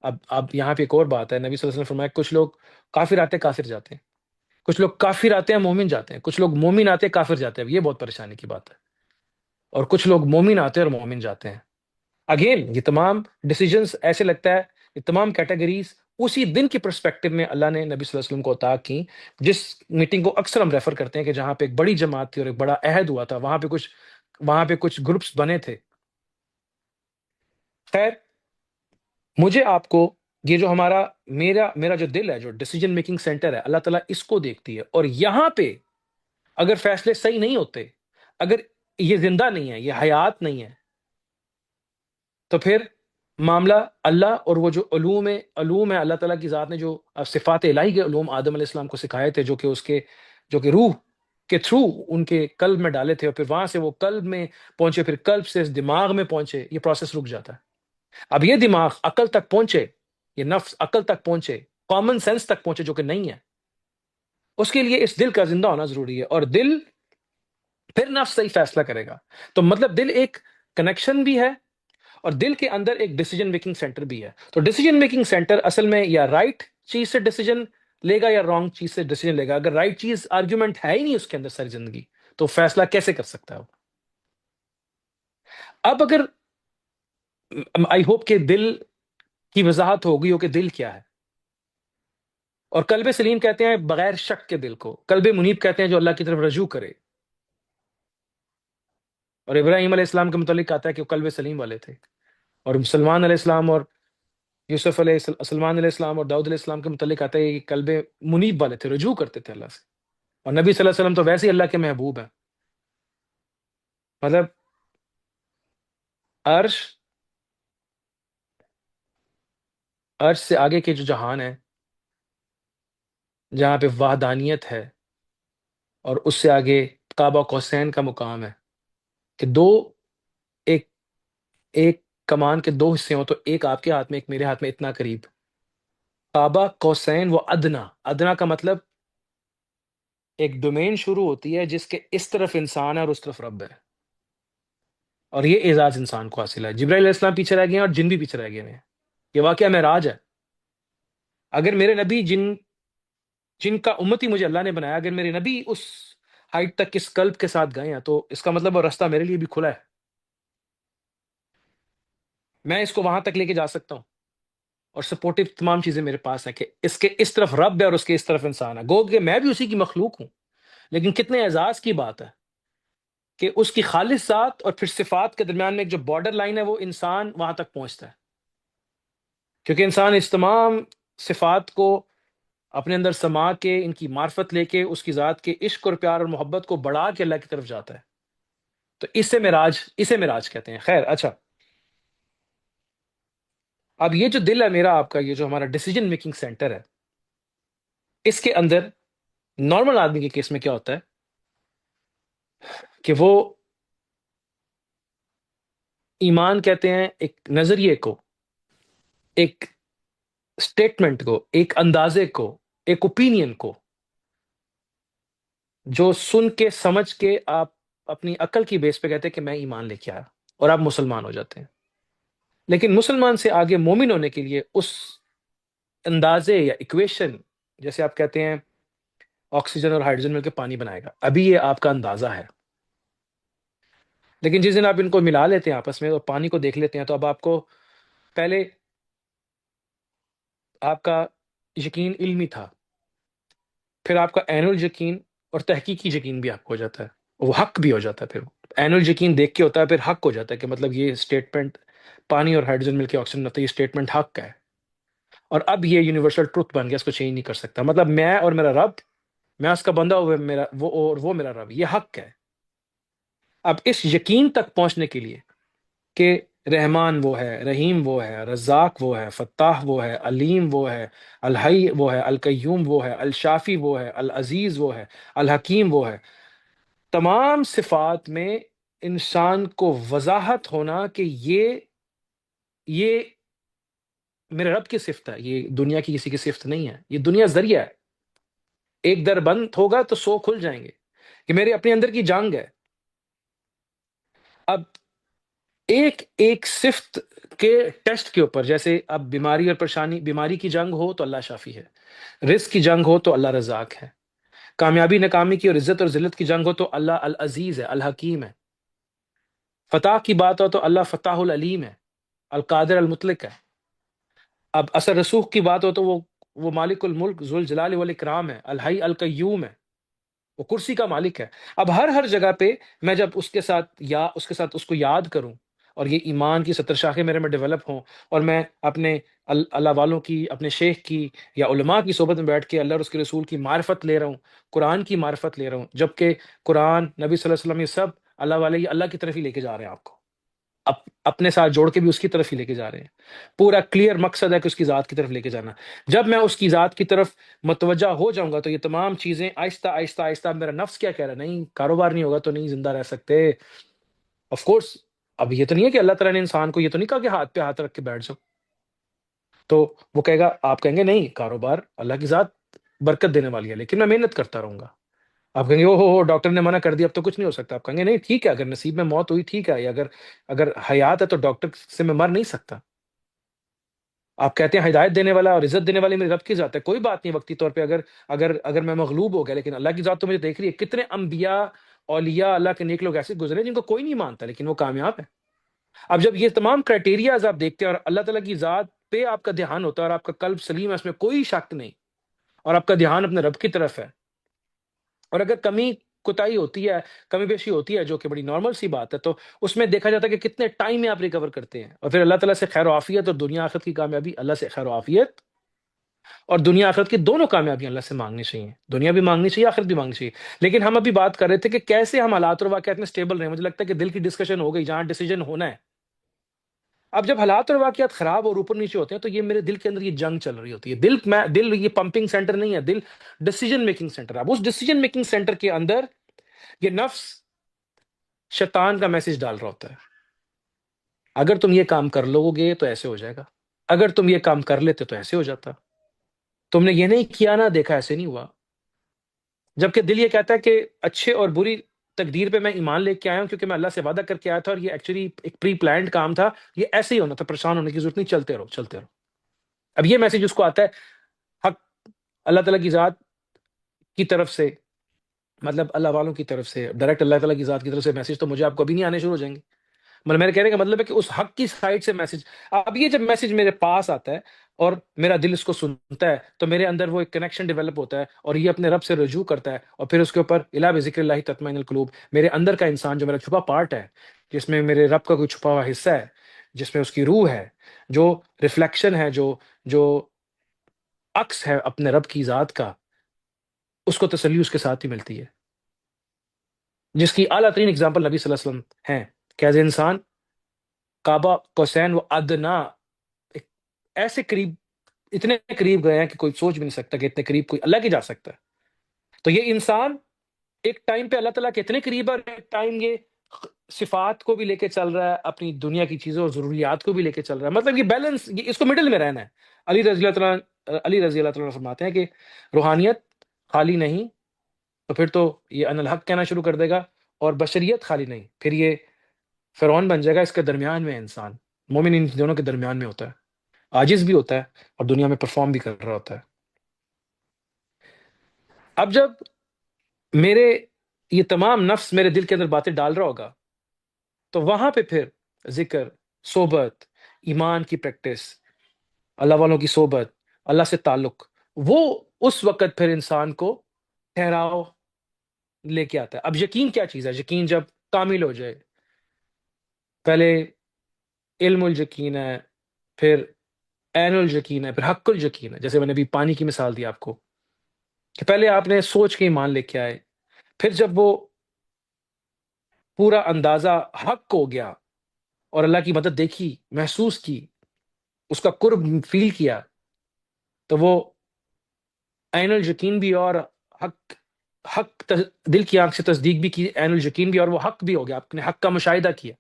Speaker 1: اب یہاں پہ ایک اور بات ہے، نبی صلی اللہ علیہ وسلم فرمایا کچھ لوگ کافر آتے کافر جاتے ہیں، کچھ لوگ کافر آتے ہیں مومن جاتے ہیں، کچھ لوگ مومن آتے ہیں کافر جاتے ہیں. یہ بہت پریشانی کی بات ہے. اور کچھ لوگ مومن آتے ہیں اور مومن جاتے ہیں. اگین یہ تمام ڈیسیجنز ایسے لگتا ہے، یہ تمام کیٹیگریز اسی دن کی پرسپیکٹو میں اللہ نے نبی صلی اللہ علیہ وسلم کو عطا کی. جس میٹنگ کو اکثر ہم ریفر کرتے ہیں کہ جہاں پہ ایک بڑی جماعت تھی اور ایک بڑا عہد ہوا تھا، وہاں پہ کچھ گروپس بنے تھے. خیر، مجھے آپ کو یہ جو میرا جو دل ہے، جو ڈیسیجن میکنگ سینٹر ہے، اللہ تعالیٰ اس کو دیکھتی ہے. اور یہاں پہ اگر فیصلے صحیح نہیں ہوتے، اگر یہ زندہ نہیں ہے، یہ حیات نہیں ہے، تو پھر معاملہ اللہ اور وہ جو علوم ہے اللہ تعالیٰ کی ذات نے جو صفات الہی کے علوم آدم علیہ السلام کو سکھائے تھے، جو کہ روح کے تھرو ان کے قلب میں ڈالے تھے، اور پھر وہاں سے وہ قلب میں پہنچے، پھر قلب سے اس دماغ میں پہنچے، یہ پروسیس رک جاتا ہے. اب یہ دماغ عقل تک پہنچے، یہ نفس عقل تک پہنچے، کامن سینس تک پہنچے، جو کہ نہیں ہے، اس کے لیے اس دل کا زندہ ہونا ضروری ہے. اور دل پھر نفس صحیح فیصلہ کرے گا. تو مطلب دل ایک کنیکشن بھی ہے، اور دل کے اندر ایک ڈیسیجن میکنگ سینٹر بھی ہے. تو ڈیسیجن میکنگ سینٹر اصل میں یا رائٹ چیز سے ڈیسیجن لے گا یا رانگ چیز سے ڈیسیجن لے گا. اگر رائٹ چیز آرگیومنٹ ہے ہی نہیں اس کے اندر ساری زندگی، تو فیصلہ کیسے کر سکتا ہے وہ؟ اب اگر آئی ہوپ کہ دل کی وضاحت ہو گئی ہو کہ دل کیا ہے. اور قلب سلیم کہتے ہیں بغیر شک کے دل کو، قلب منیب کہتے ہیں جو اللہ کی طرف رجوع کرے. اور ابراہیم علیہ السلام کے متعلق آتا ہے کہ وہ قلب سلیم والے تھے. اور سلمان علیہ السلام اور سلمان علیہ السلام اور داؤد علیہ السلام کے متعلق آتا ہے کہ قلب منیب والے تھے، رجوع کرتے تھے اللہ سے. اور نبی صلی اللہ علیہ وسلم تو ویسے ہی اللہ کے محبوب ہیں. مطلب عرش عرش سے آگے کے جو جہان ہے، جہاں پہ وحدانیت ہے، اور اس سے آگے قاب قوسین کا مقام ہے کہ ایک ایک کمان کے دو حصے ہوں، تو ایک آپ کے ہاتھ میں ایک میرے ہاتھ میں، اتنا قریب. قاب قوسین و ادنا، ادنا کا مطلب ایک ڈومین شروع ہوتی ہے جس کے اس طرف انسان ہے اور اس طرف رب ہے. اور یہ اعزاز انسان کو حاصل ہے. جبرائیل علیہ السلام پیچھے رہ گئے ہیں اور جن بھی پیچھے رہ گئے ہیں. یہ واقعہ معراج ہے. اگر میرے نبی جن کا امتی مجھے اللہ نے بنایا، اگر میرے نبی اس ہائٹ تک کس قلب کے ساتھ گئے ہیں، تو اس کا مطلب وہ راستہ میرے لیے بھی کھلا ہے. میں اس کو وہاں تک لے کے جا سکتا ہوں، اور سپورٹو تمام چیزیں میرے پاس ہیں کہ اس کے اس طرف رب ہے اور اس کے اس طرف انسان ہے. گو کہ میں بھی اسی کی مخلوق ہوں، لیکن کتنے اعزاز کی بات ہے کہ اس کی خالص ذات اور پھر صفات کے درمیان میں ایک جو بارڈر لائن ہے، وہ انسان وہاں تک پہنچتا ہے. کیونکہ انسان اس تمام صفات کو اپنے اندر سما کے، ان کی معرفت لے کے، اس کی ذات کے عشق اور پیار اور محبت کو بڑھا کے اللہ کی طرف جاتا ہے. تو اسے معراج کہتے ہیں. خیر، اچھا، اب یہ جو دل ہے میرا آپ کا، یہ جو ہمارا ڈیسیجن میکنگ سینٹر ہے، اس کے اندر نارمل آدمی کے کیس میں کیا ہوتا ہے کہ وہ ایمان کہتے ہیں ایک نظریے کو، ایک اسٹیٹمنٹ کو، ایک اندازے کو، ایک اوپینین کو، جو سن کے سمجھ کے آپ اپنی عقل کی بیس پہ کہتے ہیں کہ میں ایمان لے کے آیا، اور آپ مسلمان ہو جاتے ہیں. لیکن مسلمان سے آگے مومن ہونے کے لیے اس اندازے یا ایکویشن، جیسے آپ کہتے ہیں آکسیجن اور ہائیڈروجن مل کے پانی بنائے گا، ابھی یہ آپ کا اندازہ ہے. لیکن جس دن آپ ان کو ملا لیتے ہیں آپس میں اور پانی کو دیکھ لیتے ہیں، تو اب آپ کو پہلے آپ کا یقین علمی تھا، پھر آپ کا عین الیقین اور تحقیقی یقین بھی آپ کو ہو جاتا ہے، وہ حق بھی ہو جاتا ہے. پھر عین الیقین دیکھ کے ہوتا ہے، پھر حق ہو جاتا ہے کہ مطلب یہ اسٹیٹمنٹ پانی اور ہائیڈروجن مل کے آکسیجن ہوتا ہے، یہ اسٹیٹمنٹ حق ہے. اور اب یہ یونیورسل ٹروتھ بن گیا، اس کو چینج نہیں کر سکتا. مطلب میں اور میرا رب، میں اس کا بندہ ہوں، وہ میرا رب، یہ حق ہے. اب اس یقین تک پہنچنے کے لیے کہ رحمان وہ ہے، رحیم وہ ہے، رزاق وہ ہے، فتاح وہ ہے، علیم وہ ہے، الحی وہ ہے، القیوم وہ ہے، الشافی وہ ہے، العزیز وہ ہے، الحکیم وہ ہے، تمام صفات میں انسان کو وضاحت ہونا کہ یہ میرے رب کی صفت ہے، یہ دنیا کی کسی کی صفت نہیں ہے. یہ دنیا ذریعہ ہے. ایک در بند ہوگا تو 100 کھل جائیں گے. کہ میرے اپنے اندر کی جنگ ہے. اب ایک ایک صفت کے ٹیسٹ کے اوپر، جیسے اب بیماری اور پریشانی، بیماری کی جنگ ہو تو اللہ شافی ہے، رزق کی جنگ ہو تو اللہ رزاق ہے، کامیابی ناکامی کی اور عزت اور ذلت کی جنگ ہو تو اللہ العزیز ہے، الحکیم ہے. فتح کی بات ہو تو اللہ فتح العلیم ہے، القادر المطلق ہے. اب اثر رسوخ کی بات ہو تو وہ مالک الملک ذوالجلال والاکرام ہے، الحی القیوم ہے، وہ کرسی کا مالک ہے. اب ہر جگہ پہ میں جب اس کے ساتھ اس کو یاد کروں، اور یہ ایمان کی 70 شاخیں میرے میں ڈیولپ ہوں، اور میں اپنے اللہ والوں کی، اپنے شیخ کی یا علماء کی صحبت میں بیٹھ کے اللہ اور اس کے رسول کی معرفت لے رہا ہوں، قرآن کی معرفت لے رہا ہوں، جبکہ قرآن، نبی صلی اللہ علیہ وسلم، یہ سب اللہ والے یہ اللہ کی طرف ہی لے کے جا رہے ہیں آپ کو، اپنے ساتھ جوڑ کے بھی اس کی طرف ہی لے کے جا رہے ہیں. پورا کلیئر مقصد ہے کہ اس کی ذات کی طرف لے کے جانا. جب میں اس کی ذات کی طرف متوجہ ہو جاؤں گا تو یہ تمام چیزیں آہستہ آہستہ آہستہ، میرا نفس کیا کہہ رہا ہے، نہیں کاروبار نہیں ہوگا تو نہیں زندہ رہ سکتے. آف کورس اب یہ تو نہیں ہے کہ اللہ تعالیٰ نے انسان کو یہ تو نہیں کہا کہ ہاتھ پہ ہاتھ رکھ کے بیٹھ جاؤ. تو وہ کہے گا، آپ کہیں گے نہیں کاروبار اللہ کی ذات برکت دینے والی ہے، لیکن میں محنت کرتا رہوں گا. آپ کہیں گے او ہو ڈاکٹر نے منع کر دیا اب تو کچھ نہیں ہو سکتا. آپ کہیں گے نہیں ٹھیک ہے، اگر نصیب میں موت ہوئی ٹھیک ہے، یا اگر حیات ہے تو ڈاکٹر سے میں مر نہیں سکتا. آپ کہتے ہیں ہدایت دینے والا اور عزت دینے والی میری رب کی ذات ہے، کوئی بات نہیں وقتی طور پہ اگر میں مغلوب ہو گیا، لیکن اللہ کی ذات تو مجھے دیکھ رہی ہے. کتنے انبیاء، اولیاء، اللہ کے نیک لوگ ایسے گزرے جن کو کوئی نہیں مانتا لیکن وہ کامیاب ہے. اب جب یہ تمام کرائٹیریاز آپ دیکھتے ہیں اور اللہ تعالیٰ کی ذات پہ آپ کا دھیان ہوتا ہے اور آپ کا قلب سلیم ہے، اس میں کوئی شک نہیں، اور آپ کا دھیان اپنے رب کی طرف ہے، اور اگر کمی کوتاہی ہوتی ہے، کمی بیشی ہوتی ہے جو کہ بڑی نارمل سی بات ہے، تو اس میں دیکھا جاتا ہے کہ کتنے ٹائم میں آپ ریکور کرتے ہیں. اور پھر اللہ تعالیٰ سے خیر و عافیت اور دنیا آخرت کی کامیابی، اللہ سے خیر و عافیت اور دنیا آخرت کی دونوں کامیابیاں اللہ سے مانگنی چاہیے. دنیا بھی مانگنی چاہیے، آخرت بھی مانگنی چاہیے. لیکن ہم ابھی بات کر رہے تھے کہ کیسے ہم حالات اور واقعات میں سٹیبل رہیں. مجھے لگتا ہے کہ دل کی ڈسکشن ہو گئی جہاں ڈیسیجن ہونا ہے. اب جب حالات اور واقعات خراب اور اوپر نیچے ہوتے ہیں تو یہ میرے دل کے اندر یہ جنگ چل رہی ہوتی ہے. دل یہ پمپنگ سینٹر نہیں ہے، دل ڈیسیجن میکنگ سینٹر. اب اس ڈیسیجن میکنگ سینٹر کے اندر یہ نفس شیطان کا میسج ڈال رہا ہوتا ہے، اگر تم یہ کام کر لو گے تو ایسے ہو جائے گا، اگر تم یہ کام کر لیتے تو ایسے ہو جاتا، تم نے یہ نہیں کیا نا، دیکھا ایسے نہیں ہوا. جبکہ دل یہ کہتا ہے کہ اچھے اور بری تقدیر پہ میں ایمان لے کے آیا ہوں کیونکہ میں اللہ سے وعدہ کر کے آیا تھا، اور یہ ایکچولی ایک پری پلانڈ کام تھا، یہ ایسے ہی ہونا تھا، پریشان ہونے کی ضرورت نہیں، چلتے رہو چلتے رہو. اب یہ میسج اس کو آتا ہے حق اللہ تعالیٰ کی ذات کی طرف سے، مطلب اللہ والوں کی طرف سے ڈائریکٹ اللہ تعالیٰ کی ذات کی طرف سے میسج تو مجھے آپ کو ابھی نہیں آنے شروع ہو جائیں گے. مطلب میرے کہنے کا مطلب ہے کہ اس حق کی سائڈ سے میسج، اب یہ جب میسج میرے پاس آتا ہے اور میرا دل اس کو سنتا ہے تو میرے اندر وہ ایک کنیکشن ڈیولپ ہوتا ہے اور یہ اپنے رب سے رجوع کرتا ہے، اور پھر اس کے اوپر الا بذکر اللہ تطمئن القلوب، میرے اندر کا انسان جو میرا چھپا پارٹ ہے، جس میں میرے رب کا کوئی چھپا ہوا حصہ ہے، جس میں اس کی روح ہے، جو ریفلیکشن ہے، جو عکس ہے اپنے رب کی ذات کا، اس کو تسلی اس کے ساتھ ہی ملتی ہے. جس کی اعلیٰ ترین اگزامپل نبی صلی اللہ علیہ وسلم ہیں کہ ایز اے انسان کعبہ قوسین و ادنا، ایک ایسے قریب، اتنے قریب گئے ہیں کہ کوئی سوچ بھی نہیں سکتا کہ اتنے قریب کوئی اللہ کی جا سکتا ہے. تو یہ انسان ایک ٹائم پہ اللہ تعالیٰ کے اتنے قریب ہے، اور ایک ٹائم یہ صفات کو بھی لے کے چل رہا ہے، اپنی دنیا کی چیزوں اور ضروریات کو بھی لے کے چل رہا ہے. مطلب یہ بیلنس، یہ اس کو مڈل میں رہنا ہے. علی رضی اللہ تعالیٰ فرماتے ہیں کہ روحانیت خالی نہیں تو پھر تو یہ ان الحق کہنا شروع کر دے گا، اور بشریت خالی نہیں پھر یہ فرعون بن جائے گا. اس کے درمیان میں انسان، مومن ان دونوں کے درمیان میں ہوتا ہے، عاجز بھی ہوتا ہے اور دنیا میں پرفارم بھی کر رہا ہوتا ہے. اب جب میرے یہ تمام نفس میرے دل کے اندر باتیں ڈال رہا ہوگا تو وہاں پہ پھر ذکر، صحبت، ایمان کی پریکٹس، اللہ والوں کی صحبت، اللہ سے تعلق، وہ اس وقت پھر انسان کو ٹھہراؤ لے کے آتا ہے. اب یقین کیا چیز ہے؟ یقین جب کامل ہو جائے، پہلے علم الیقین ہے، پھر عین الیقین ہے، پھر حق الیقین ہے. جیسے میں نے ابھی پانی کی مثال دی آپ کو کہ پہلے آپ نے سوچ کے ایمان لے کے آئے، پھر جب وہ پورا اندازہ حق ہو گیا اور اللہ کی مدد دیکھی، محسوس کی، اس کا قرب فیل کیا، تو وہ عین الیقین بھی اور حق دل کی آنکھ سے تصدیق بھی کی، عین الیقین بھی، اور وہ حق بھی ہو گیا، آپ نے حق کا مشاہدہ کیا.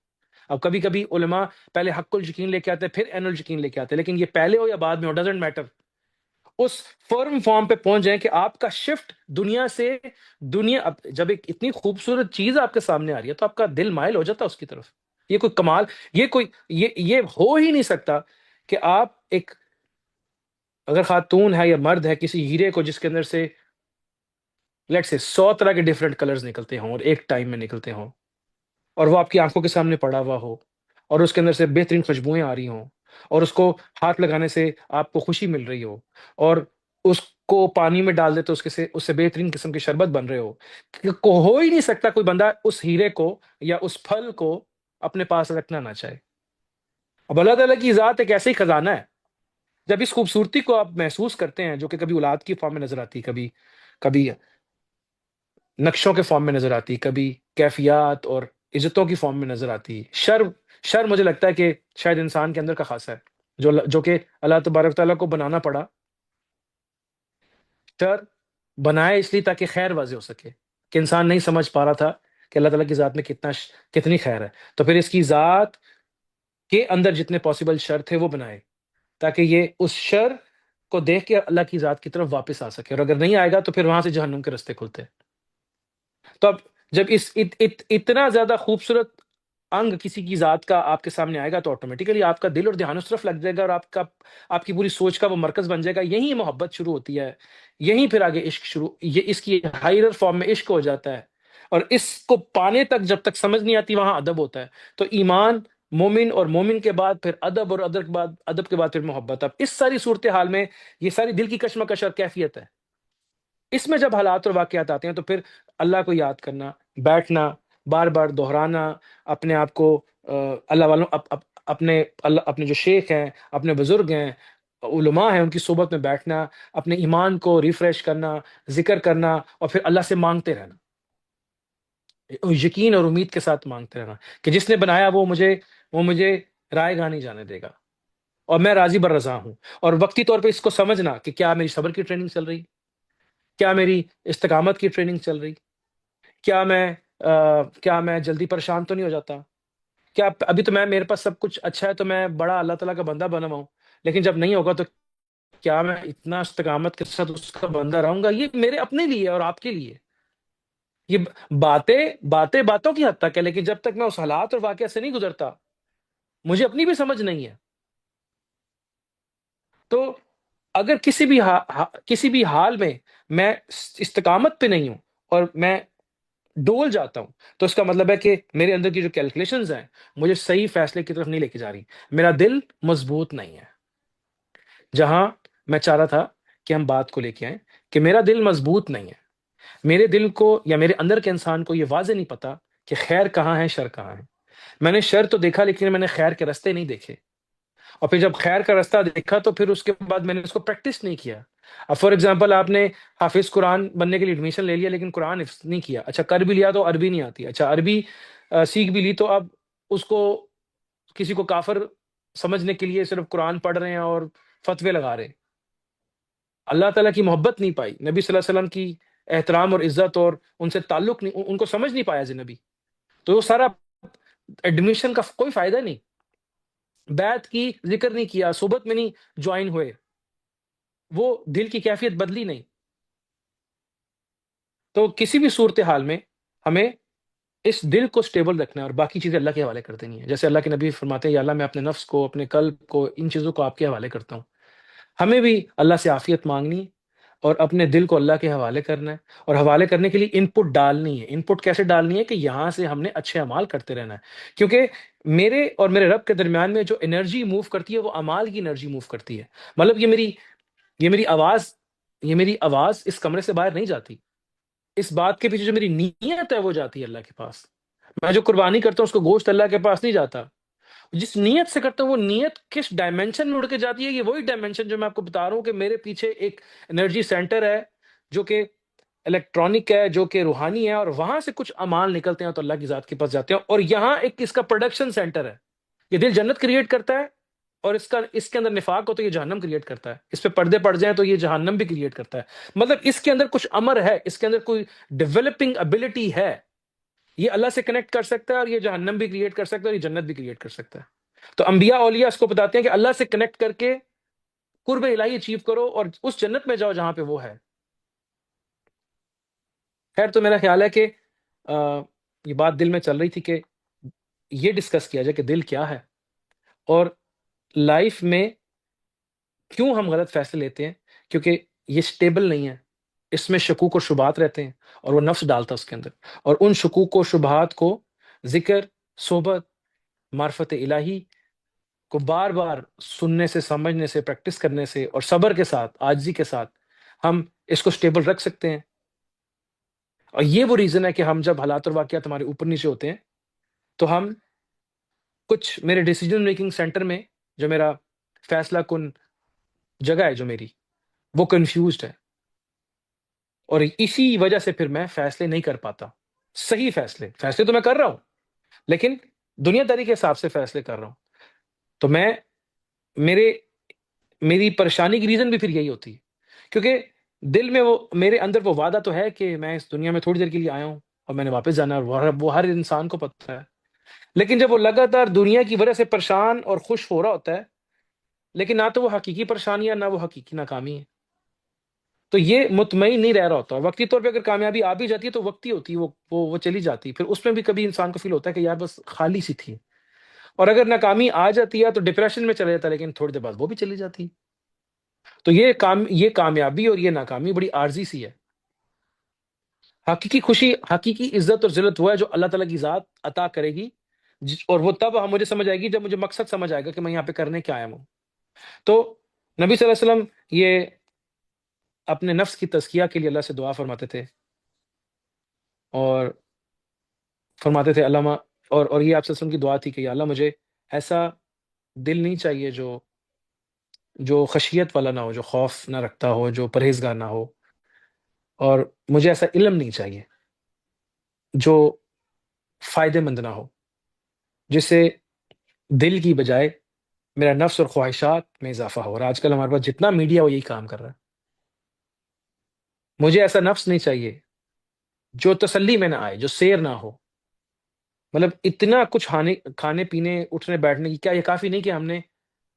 Speaker 1: اب کبھی کبھی علماء پہلے حق الیقین لے کے آتے ہیں پھر عین الیقین لے کے آتے ہیں، لیکن یہ پہلے ہو یا بعد میں ہو ڈزنٹ میٹر، اس فرم فارم پہ پہنچ جائیں کہ آپ کا شفٹ دنیا سے اب جب ایک اتنی خوبصورت چیز آپ کے سامنے آ رہی ہے تو آپ کا دل مائل ہو جاتا ہے اس کی طرف. یہ کوئی کمال، یہ ہو ہی نہیں سکتا کہ آپ ایک، اگر خاتون ہے یا مرد ہے، کسی ہیرے کو جس کے اندر سے لیٹ سے 100 طرح کے ڈفرینٹ کلرز نکلتے ہوں اور ایک ٹائم میں نکلتے ہوں، اور وہ آپ کی آنکھوں کے سامنے پڑا ہوا ہو، اور اس کے اندر سے بہترین خوشبوئیں آ رہی ہوں، اور اس کو ہاتھ لگانے سے آپ کو خوشی مل رہی ہو، اور اس کو پانی میں ڈال دے تو اس سے بہترین قسم کے شربت بن رہے ہو، کو ہو ہی نہیں سکتا کوئی بندہ اس ہیرے کو یا اس پھل کو اپنے پاس رکھنا نہ چاہے۔ اب اللہ تعالیٰ کی ذات ایک ایسے ہی خزانہ ہے، جب اس خوبصورتی کو آپ محسوس کرتے ہیں جو کہ کبھی اولاد کی فارم میں نظر آتی، کبھی نقشوں کے فارم میں نظر آتی، کبھی کیفیات اور عزتوں کی فارم میں نظر آتی۔ شر مجھے لگتا ہے کہ شاید انسان کے اندر کا خاصہ ہے، جو کہ اللہ تبارک تعالیٰ کو بنانا پڑا۔ شر بنائے اس لیے تاکہ خیر واضح ہو سکے، کہ انسان نہیں سمجھ پا رہا تھا کہ اللہ تعالیٰ کی ذات میں کتنی خیر ہے، تو پھر اس کی ذات کے اندر جتنے پاسبل شر تھے وہ بنائے، تاکہ یہ اس شر کو دیکھ کے اللہ کی ذات کی طرف واپس آ سکے، اور اگر نہیں آئے گا تو پھر وہاں سے جہنم کے رستے کھلتے۔ تو اب جب اتنا زیادہ خوبصورت انگ کسی کی ذات کا آپ کے سامنے آئے گا تو آٹومیٹیکلی آپ کا دل اور دھیان اس طرف لگ جائے گا، اور آپ کی پوری سوچ کا وہ مرکز بن جائے گا۔ یہی محبت شروع ہوتی ہے، یہیں پھر آگے عشق شروع، یہ اس کی ہائر فارم میں عشق ہو جاتا ہے، اور اس کو پانے تک جب تک سمجھ نہیں آتی وہاں ادب ہوتا ہے۔ تو ایمان، مومن، اور مومن کے بعد پھر ادب، اور ادب کے بعد پھر محبت۔ اب اس ساری صورتحال میں یہ ساری دل کی کشمکش اور کیفیت ہے۔ اس میں جب حالات اور واقعات آتے ہیں تو پھر اللہ کو یاد کرنا، بیٹھنا، بار بار دہرانا، اپنے آپ کو اللہ والوں اپنے جو شیخ ہیں، اپنے بزرگ ہیں، علماء ہیں، ان کی صحبت میں بیٹھنا، اپنے ایمان کو ریفریش کرنا، ذکر کرنا، اور پھر اللہ سے مانگتے رہنا، یقین اور امید کے ساتھ مانگتے رہنا کہ جس نے بنایا وہ مجھے رائے گاہ نہیں جانے دے گا، اور میں راضی بر رضا ہوں۔ اور وقتی طور پہ اس کو سمجھنا کہ کیا میری صبر کی ٹریننگ چل رہی، کیا میری استقامت کی ٹریننگ چل رہی، کیا میں جلدی پریشان تو نہیں ہو جاتا، کیا ابھی تو میرے پاس سب کچھ اچھا ہے تو میں بڑا اللہ تعالیٰ کا بندہ بنا ہوا ہوں، لیکن جب نہیں ہوگا تو کیا میں اتنا استقامت کے ساتھ اس کا بندہ رہوں گا؟ یہ میرے اپنے لیے اور آپ کے لیے، یہ باتوں کی حد تک ہے، لیکن جب تک میں اس حالات اور واقعہ سے نہیں گزرتا مجھے اپنی بھی سمجھ نہیں ہے۔ تو اگر کسی بھی حال میں استقامت پہ نہیں ہوں اور میں ڈول جاتا ہوں، تو اس کا مطلب ہے کہ میرے اندر کی جو کیلکولیشنز ہیں مجھے صحیح فیصلے کی طرف نہیں لے کے جا رہی، میرا دل مضبوط نہیں ہے۔ جہاں میں چاہ رہا تھا کہ ہم بات کو لے کے آئیں کہ میرا دل مضبوط نہیں ہے، میرے دل کو یا میرے اندر کے انسان کو یہ واضح نہیں پتا کہ خیر کہاں ہے، شر کہاں ہے۔ میں نے شر تو دیکھا لیکن میں نے خیر کے رستے نہیں دیکھے، اور پھر جب خیر کا رستہ دیکھا تو پھر اس کے بعد میں نے اس کو پریکٹس نہیں کیا۔ اب فار ایگزامپل آپ نے حافظ قرآن بننے کے لیے ایڈمیشن لے لیا لیکن قرآن حفظ نہیں کیا، اچھا کر بھی لیا تو عربی نہیں آتی، اچھا عربی سیکھ بھی لی تو اب اس کو کسی کو کافر سمجھنے کے لیے صرف قرآن پڑھ رہے ہیں اور فتوے لگا رہے ہیں، اللہ تعالیٰ کی محبت نہیں پائی، نبی صلی اللہ علیہ وسلم کی احترام اور عزت اور ان سے تعلق نہیں، ان کو سمجھ نہیں پایا نبی، تو وہ سارا ایڈمیشن کا کوئی فائدہ نہیں، بیعت کی، ذکر نہیں کیا، صحبت میں نہیں جوائن ہوئے، وہ دل کی کیفیت بدلی نہیں۔ تو کسی بھی صورتحال میں ہمیں اس دل کو سٹیبل رکھنا ہے اور باقی چیزیں اللہ کے حوالے کر دینی ہے، جیسے اللہ کے نبی فرماتے ہیں یا اللہ میں اپنے نفس کو، اپنے قلب کو، ان چیزوں کو آپ کے حوالے کرتا ہوں۔ ہمیں بھی اللہ سے عافیت مانگنی ہے اور اپنے دل کو اللہ کے حوالے کرنا ہے، اور حوالے کرنے کے لیے ان پٹ ڈالنی ہے۔ ان پٹ کیسے ڈالنی ہے کہ یہاں سے ہم نے اچھے اعمال کرتے رہنا ہے، کیونکہ میرے اور میرے رب کے درمیان میں جو انرجی موو کرتی ہے وہ اعمال کی انرجی موو کرتی ہے۔ مطلب یہ میری آواز اس کمرے سے باہر نہیں جاتی، اس بات کے پیچھے جو میری نیت ہے وہ جاتی ہے اللہ کے پاس۔ میں جو قربانی کرتا ہوں اس کو گوشت اللہ کے پاس نہیں جاتا، جس نیت سے کرتا ہوں وہ نیت کس ڈائمینشن میں اڑ کے جاتی ہے، یہ وہی ڈائمینشن جو میں آپ کو بتا رہا ہوں کہ میرے پیچھے ایک انرجی سینٹر ہے جو کہ الیکٹرانک ہے، جو کہ روحانی ہے، اور وہاں سے کچھ اعمال نکلتے ہیں تو اللہ کی ذات کے پاس جاتے ہیں، اور یہاں ایک اس کا پروڈکشن سینٹر ہے۔ یہ دل جنت کریٹ کرتا ہے، اور اس کے اندر نفاق ہو تو یہ جہنم کریٹ کرتا ہے، اس پہ پردے پڑ جائیں تو یہ جہنم بھی کریٹ کرتا ہے۔ مطلب اس کے اندر کچھ امر ہے، اس کے اندر کوئی ڈیولپنگ ابیلٹی ہے، یہ اللہ سے کنیکٹ کر سکتا ہے، اور یہ جہنم بھی کریٹ کر سکتا ہے اور یہ جنت بھی کریٹ کر سکتا ہے۔ تو انبیاء اولیاء اس کو بتاتے ہیں کہ اللہ سے کنیکٹ کر کے قرب الہی اچیو کرو اور اس جنت میں جاؤ جہاں پہ وہ ہے۔ خیر، تو میرا خیال ہے کہ یہ بات دل میں چل رہی تھی کہ یہ ڈسکس کیا جائے کہ دل کیا ہے، اور لائف میں کیوں ہم غلط فیصلے لیتے ہیں، کیونکہ یہ سٹیبل نہیں ہے، اس میں شکوک اور شبہات رہتے ہیں، اور وہ نفس ڈالتا ہے اس کے اندر، اور ان شکوک و شبہات کو ذکر، صحبت، معرفت الہی کو بار بار سننے سے، سمجھنے سے، پریکٹس کرنے سے اور صبر کے ساتھ، عاجزی کے ساتھ ہم اس کو سٹیبل رکھ سکتے ہیں۔ اور یہ وہ ریزن ہے کہ ہم جب حالات اور واقعات ہمارے اوپر نیچے ہوتے ہیں تو ہم کچھ میرے ڈیسیجن میکنگ سینٹر میں، جو میرا فیصلہ کن جگہ ہے جو میری، وہ کنفیوزڈ ہے، اور اسی وجہ سے پھر میں فیصلے نہیں کر پاتا۔ صحیح فیصلے تو میں کر رہا ہوں، لیکن دنیا داری کے حساب سے فیصلے کر رہا ہوں، تو میری پریشانی کی ریزن بھی پھر یہی ہوتی ہے، کیونکہ دل میں میرے اندر وہ وعدہ تو ہے کہ میں اس دنیا میں تھوڑی دیر کے لیے آیا ہوں اور میں نے واپس جانا ہے، اور وہ ہر انسان کو پتہ ہے۔ لیکن جب وہ لگاتار دنیا کی وجہ سے پریشان اور خوش ہو رہا ہوتا ہے، لیکن نہ تو وہ حقیقی پریشانی ہے، نہ وہ حقیقی ناکامی ہے، تو یہ مطمئن نہیں رہ رہا ہوتا۔ وقتی طور پہ اگر کامیابی آ بھی جاتی ہے تو وقتی ہوتی ہے، وہ چلی جاتی ہے، پھر اس میں بھی کبھی انسان کو فیل ہوتا ہے کہ یار بس خالی سی تھی۔ اور اگر ناکامی آ جاتی ہے تو ڈپریشن میں چلا جاتا ہے، لیکن تھوڑی دیر بعد وہ بھی چلی جاتی ہے۔ تو یہ کامیابی اور یہ ناکامی بڑی عارضی سی ہے۔ حقیقی خوشی، حقیقی عزت اور ذلت وہ ہے جو اللہ تعالیٰ کی ذات عطا کرے گی، اور وہ تب مجھے سمجھ آئے گی جب مجھے مقصد سمجھ آئے گا کہ میں یہاں پہ کرنے کیا آیا ہوں۔ تو نبی صلی اللہ علیہ وسلم یہ اپنے نفس کی تزکیہ کے لیے اللہ سے دعا فرماتے تھے، اور فرماتے تھے علامہ، اور یہ آپ صلی اللہ علیہ وسلم کی دعا تھی کہ یا اللہ مجھے ایسا دل نہیں چاہیے جو خشیت والا نہ ہو، جو خوف نہ رکھتا ہو، جو پرہیزگار نہ ہو، اور مجھے ایسا علم نہیں چاہیے جو فائدے مند نہ ہو، جس سے دل کی بجائے میرا نفس اور خواہشات میں اضافہ ہو رہا ہے۔ آج کل ہمارے پاس جتنا میڈیا وہ یہی کام کر رہا ہے۔ مجھے ایسا نفس نہیں چاہیے جو تسلی میں نہ آئے، جو سیر نہ ہو۔ مطلب اتنا کچھ کھانے پینے، اٹھنے بیٹھنے کی، کیا یہ کافی نہیں کہ ہم نے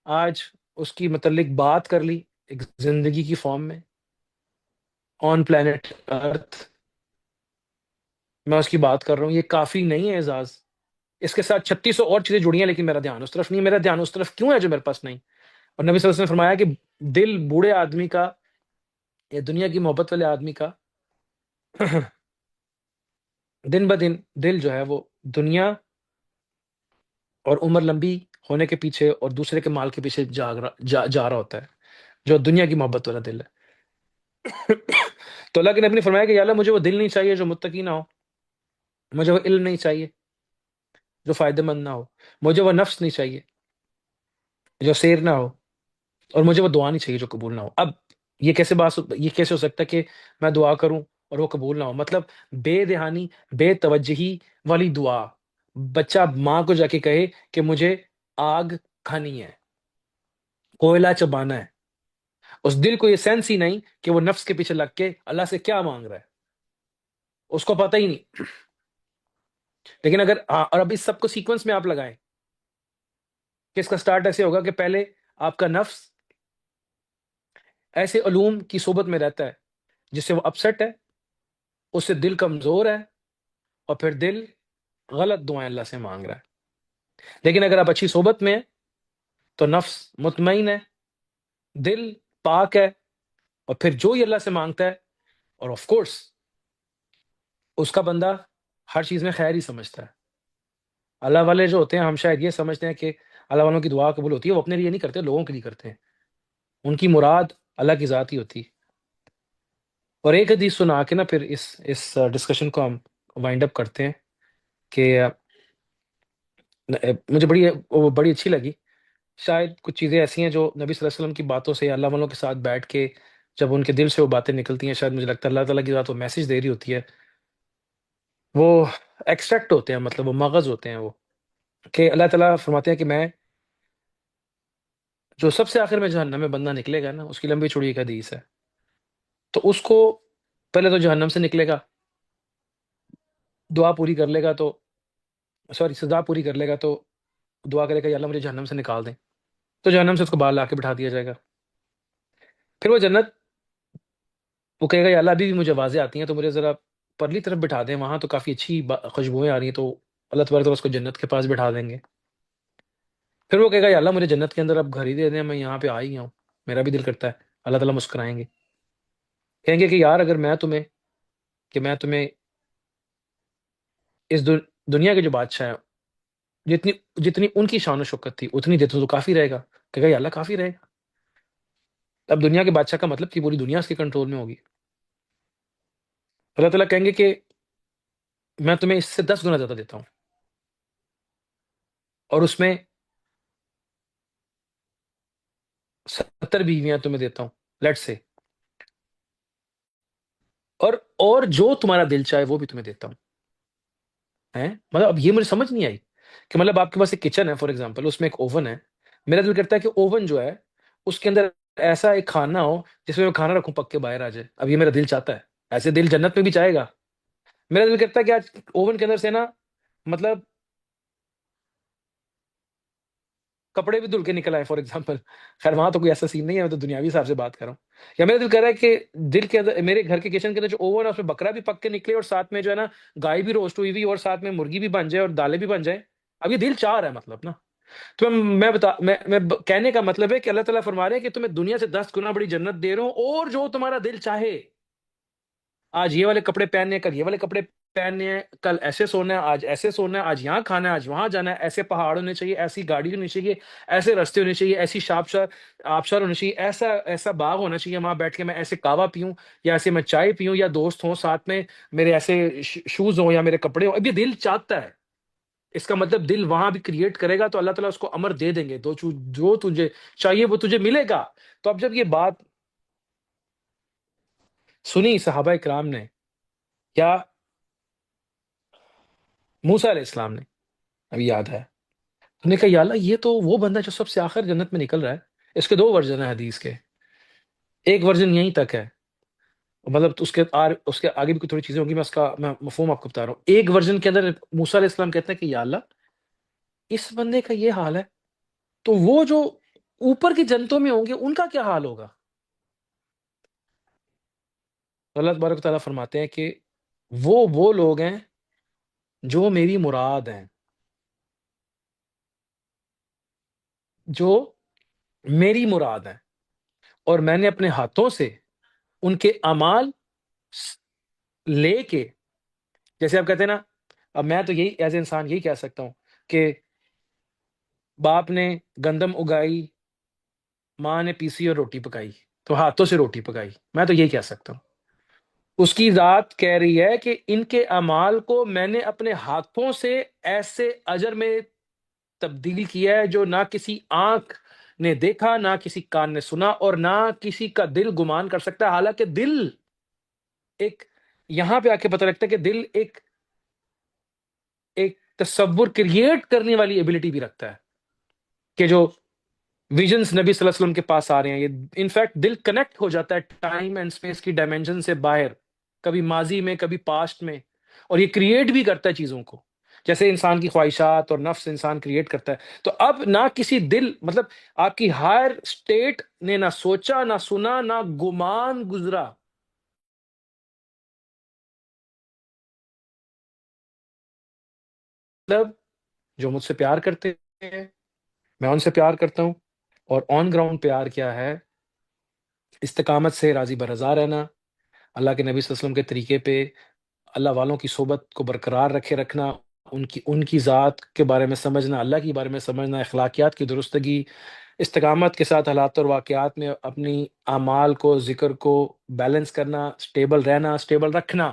Speaker 1: آج اس کی متعلق بات کر لی ایک زندگی کی فارم میں، آن پلانٹ ارتھ میں اس کی بات کر رہا ہوں، یہ کافی نہیں ہے اعزاز؟ اس کے ساتھ 3600 اور چیزیں جڑی ہیں، لیکن میرا دھیان اس طرف نہیں۔ میرا دھیان اس طرف کیوں ہے جو میرے پاس نہیں؟ اور نبی صلی اللہ علیہ وسلم نے فرمایا کہ دل بوڑھے آدمی کا، یا دنیا کی محبت والے آدمی کا، دن بدن دل جو ہے وہ دنیا اور عمر لمبی ہونے کے پیچھے اور دوسرے کے مال کے پیچھے جا رہا ہوتا ہے، جو دنیا کی محبت والا دل ہے۔ تو اللہ کے نبی نے فرمایا کہ یا اللہ مجھے وہ دل نہیں چاہیے جو متقی نہ ہو، مجھے وہ علم نہیں چاہیے جو فائدہ مند نہ ہو، مجھے وہ نفس نہیں چاہیے جو سیر نہ ہو، اور مجھے وہ دعا نہیں چاہیے جو قبول نہ ہو۔ اب یہ کیسے ہو سکتا ہے کہ میں دعا کروں اور وہ قبول نہ ہو؟ مطلب بے دہانی، بے توجہی والی دعا، بچہ ماں کو جا کے کہے کہ مجھے آگ کھانی ہے، کوئلہ چبانا ہے، اس دل کو یہ سینس ہی نہیں کہ وہ نفس کے پیچھے لگ کے اللہ سے کیا مانگ رہا ہے، اس کو پتہ ہی نہیں۔ لیکن اگر اور اب اس سب کو سیکوینس میں آپ لگائیں کہ اس کا سٹارٹ ایسے ہوگا کہ پہلے آپ کا نفس ایسے علوم کی صحبت میں رہتا ہے جس سے وہ اپسٹ ہے، اس سے دل کمزور ہے، اور پھر دل غلط دعائیں اللہ سے مانگ رہا ہے۔ لیکن اگر آپ اچھی صحبت میں ہیں تو نفس مطمئن ہے، دل پاک ہے، اور پھر جو یہ اللہ سے مانگتا ہے، اور آف کورس اس کا بندہ ہر چیز میں خیر ہی سمجھتا ہے۔ اللہ والے جو ہوتے ہیں، ہم شاید یہ سمجھتے ہیں کہ اللہ والوں کی دعا قبول ہوتی ہے، وہ اپنے لیے نہیں کرتے، لوگوں کے لیے کرتے ہیں، ان کی مراد اللہ کی ذات ہی ہوتی ہے۔ اور ایک حدیث سنا کے نا پھر اس ڈسکشن کو ہم وائنڈ اپ کرتے ہیں کہ مجھے بڑی اچھی لگی۔ شاید کچھ چیزیں ایسی ہیں جو نبی صلی اللہ علیہ وسلم کی باتوں سے، اللہ والوں کے ساتھ بیٹھ کے جب ان کے دل سے وہ باتیں نکلتی ہیں، شاید مجھے لگتا ہے اللہ تعالیٰ کی ذات وہ میسج دے رہی ہوتی ہے، وہ ایکسٹریکٹ ہوتے ہیں، مطلب وہ مغز ہوتے ہیں، وہ کہ اللہ تعالیٰ فرماتے ہیں کہ میں، جو سب سے آخر میں جہنم میں بندہ نکلے گا نا، اس کی لمبی چوڑی ایک حدیث ہے، تو اس کو پہلے تو جہنم سے نکلے گا، دعا پوری کر لے گا تو، سوری، سزا پوری کر لے گا تو دعا کرے گا یا اللہ مجھے جہنم سے نکال دیں، تو جہنم سے اس کو باہر لا کے بٹھا دیا جائے گا۔ پھر وہ جنت، وہ کہے گا یا اللہ ابھی بھی مجھے آوازیں آتی ہیں تو مجھے ذرا پرلی طرف بٹھا دیں، وہاں تو کافی اچھی خوشبوئیں آ رہی ہیں، تو اللہ تبارک و تعالیٰ اس کو جنت کے پاس بٹھا دیں گے۔ پھر وہ کہے گا یا اللہ مجھے جنت کے اندر اب گھر ہی دے دیں، میں یہاں پہ آ ہی ہوں، میرا بھی دل کرتا ہے۔ اللہ تعالیٰ مسکرائیں گے، کہیں گے کہ یار اگر میں تمہیں دنیا کے جو بادشاہ ہیں، جتنی جتنی ان کی شان و شوکت تھی اتنی دیتے تو کافی رہے گا، کہ یا اللہ کافی رہے گا۔ اب دنیا کے بادشاہ کا مطلب کہ پوری دنیا اس کے کنٹرول میں ہوگی۔ اللہ تعالیٰ کہیں گے کہ میں تمہیں اس سے 10 گنا زیادہ دیتا ہوں، اور اس میں 70 بیویاں تمہیں دیتا ہوں، لیٹ سے، اور جو تمہارا دل چاہے وہ بھی تمہیں دیتا ہوں۔ ہیں مطلب اب یہ مجھے سمجھ نہیں آئی کہ مطلب آپ کے پاس ایک کچن ہے فار ایگزامپل، اس میں ایک اوون ہے، میرا دل کرتا ہے کہ اوون جو ہے اس کے اندر ایسا ایک کھانا ہو جس میں میں کھانا رکھوں پک کے باہر آ جائے، اب یہ میرا دل چاہتا ہے، ایسے دل جنت میں بھی چاہے گا۔ میرا دل کرتا ہے کہ آج اوون کے اندر سے نا مطلب کپڑے بھی دھل کے نکل آئے فار ایگزامپل، خیر وہاں تو کوئی ایسا سین نہیں ہے، میں تو دنیاوی حساب سے بات کر رہا ہوں۔ یا میرا دل کر رہا ہے کہ دل کے اندر میرے گھر کے کچن کے اندر جو اوون ہے اس میں بکرا بھی پک کے نکلے، اور ساتھ میں جو ہے نا گائے بھی روسٹ ہوئی ہوئی، اور ساتھ میں مرغی بھی بن جائے اور دالیں بھی بن جائیں۔ اب یہ دل چاہ رہا ہے مطلب نا، تو کہنے کا مطلب ہے کہ اللہ تعالیٰ فرما رہے ہیں کہ تمہیں دنیا سے 10 گنا بڑی جنت دے رہا ہوں، اور جو تمہارا دل چاہے، آج یہ والے کپڑے پہننے ہیں، کل یہ والے کپڑے پہننے ہیں، کل ایسے سونا ہے، آج ایسے سونا ہے، آج یہاں کھانا ہے، آج وہاں جانا ہے، ایسے پہاڑ ہونے چاہیے، ایسی گاڑی ہونی چاہیے، ایسے رستے ہونے چاہیے، ایسی آبشار ہونے چاہیے، ایسا ایسا باغ ہونا چاہیے، وہاں بیٹھ کے میں ایسے کعوہ پیوں، یا ایسے میں چائے پیوں، یا دوست ہوں ساتھ میں، میرے ایسے شوز ہوں یا میرے کپڑے ہوں۔ اب یہ دل چاہتا ہے، اس کا مطلب دل وہاں بھی کریٹ کرے گا تو اللہ تعالیٰ اس کو امر دے دیں گے، جو تجھے چاہیے وہ تجھے ملے گا۔ تو اب جب یہ بات سنی صحابہ کرام نے، کیا موسیٰ علیہ السلام نے، ابھی یاد ہے، انہوں نے کہا یا اللہ یہ تو وہ بندہ جو سب سے آخر جنت میں نکل رہا ہے۔ اس کے 2 ورژن ہیں حدیث کے، ایک ورژن یہیں تک ہے، مطلب اس کے آگے بھی تھوڑی چیزیں ہوں گی، میں مفہوم آپ کو بتا رہا ہوں۔ ایک ورژن کے اندر موسیٰ علیہ السلام کہتے ہیں کہ یا اللہ اس بندے کا یہ حال ہے، تو وہ جو اوپر کی جنتوں میں ہوں گے ان کا کیا حال ہوگا؟ تو اللہ تبارک و تعالیٰ فرماتے ہیں کہ وہ لوگ ہیں جو میری مراد ہیں، جو میری مراد ہیں، اور میں نے اپنے ہاتھوں سے ان کے اعمال لے کے، جیسے آپ کہتے ہیں نا، اب میں تو یہی ایز اے انسان یہی کہہ سکتا ہوں کہ باپ نے گندم اگائی، ماں نے پیسی اور روٹی پکائی، تو ہاتھوں سے روٹی پکائی، میں تو یہی کہہ سکتا ہوں۔ اس کی ذات کہہ رہی ہے کہ ان کے اعمال کو میں نے اپنے ہاتھوں سے ایسے اجر میں تبدیل کیا ہے جو نہ کسی آنکھ نے دیکھا، نہ کسی کان نے سنا، اور نہ کسی کا دل گمان کر سکتا ہے۔ حالانکہ دل ایک، یہاں پہ آ کے پتہ لگتا ہے کہ دل ایک تصور کریٹ کرنے والی ایبلٹی بھی رکھتا ہے، کہ جو ویژنز نبی صلی اللہ علیہ وسلم کے پاس آ رہے ہیں، یہ انفیکٹ دل کنیکٹ ہو جاتا ہے ٹائم اینڈ اسپیس کی ڈائمینشن سے باہر، کبھی ماضی میں کبھی پاسٹ میں، اور یہ کریٹ بھی کرتا ہے چیزوں کو، جیسے انسان کی خواہشات اور نفس انسان کریٹ کرتا ہے۔ تو اب نہ کسی دل، مطلب آپ کی ہائر اسٹیٹ نے نہ سوچا نہ سنا نہ گمان گزرا، مطلب جو مجھ سے پیار کرتے ہیں میں ان سے پیار کرتا ہوں، اور آن گراؤنڈ پیار کیا ہے؟ استقامت سے راضی برضا رہنا، اللہ کے نبی صلی اللہ علیہ وسلم کے طریقے پہ اللہ والوں کی صحبت کو برقرار رکھنا، ان کی ذات کے بارے میں سمجھنا، اللہ کے بارے میں سمجھنا، اخلاقیات کی درستگی، استقامت کے ساتھ حالات اور واقعات میں اپنی اعمال کو، ذکر کو بیلنس کرنا، سٹیبل رہنا، سٹیبل رکھنا۔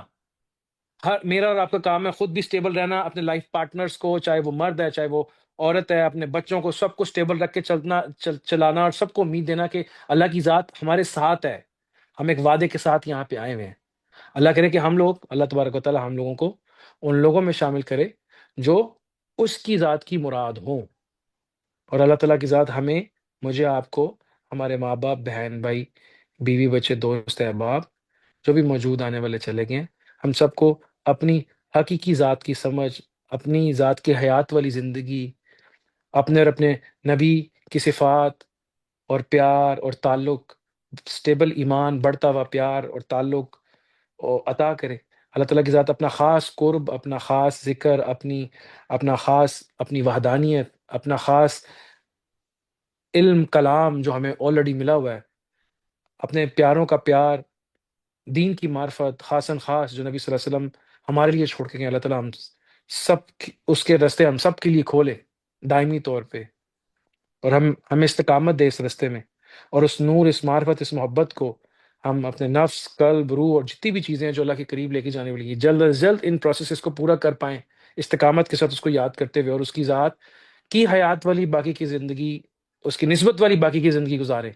Speaker 1: میرا اور آپ کا کام ہے خود بھی سٹیبل رہنا، اپنے لائف پارٹنرز کو، چاہے وہ مرد ہے چاہے وہ عورت ہے، اپنے بچوں کو، سب کو سٹیبل رکھ کے چلانا، اور سب کو امید دینا کہ اللہ کی ذات ہمارے ساتھ ہے، ہم ایک وعدے کے ساتھ یہاں پہ آئے ہوئے ہیں۔ اللہ کرے کہ ہم لوگ، اللہ تبارک و تعالیٰ ہم لوگوں کو ان لوگوں میں شامل کرے جو اس کی ذات کی مراد ہوں، اور اللہ تعالیٰ کی ذات ہمیں، مجھے، آپ کو، ہمارے ماں باپ، بہن بھائی، بیوی بچے، دوست احباب، جو بھی موجود آنے والے چلے گئے ہیں، ہم سب کو اپنی حقیقی ذات کی سمجھ، اپنی ذات کی حیات والی زندگی، اپنے اور اپنے نبی کی صفات اور پیار اور تعلق، سٹیبل ایمان، بڑھتا ہوا پیار اور تعلق عطا کرے۔ اللہ تعالیٰ کی ذات اپنا خاص قرب، اپنا خاص ذکر، اپنی وحدانیت، اپنا خاص علم کلام جو ہمیں آلریڈی ملا ہوا ہے، اپنے پیاروں کا پیار، دین کی معرفت، خاصاً خاص جو نبی صلی اللہ علیہ وسلم ہمارے لیے چھوڑ کے گئے، اللہ تعالیٰ اس کے راستے ہم سب کے لیے کھولے دائمی طور پہ، اور ہمیں استقامت دے اس راستے میں، اور اس نور، اس معرفت، اس محبت کو ہم اپنے نفس، قلب، روح اور جتنی بھی چیزیں ہیں جو اللہ کے قریب لے کے جانے والی ہیں، جلد از جلد ان پروسیسز کو پورا کر پائیں، استقامت کے ساتھ اس کو یاد کرتے ہوئے، اور اس کی ذات کی حیات والی باقی کی زندگی، اس کی نسبت والی باقی کی زندگی گزاریں۔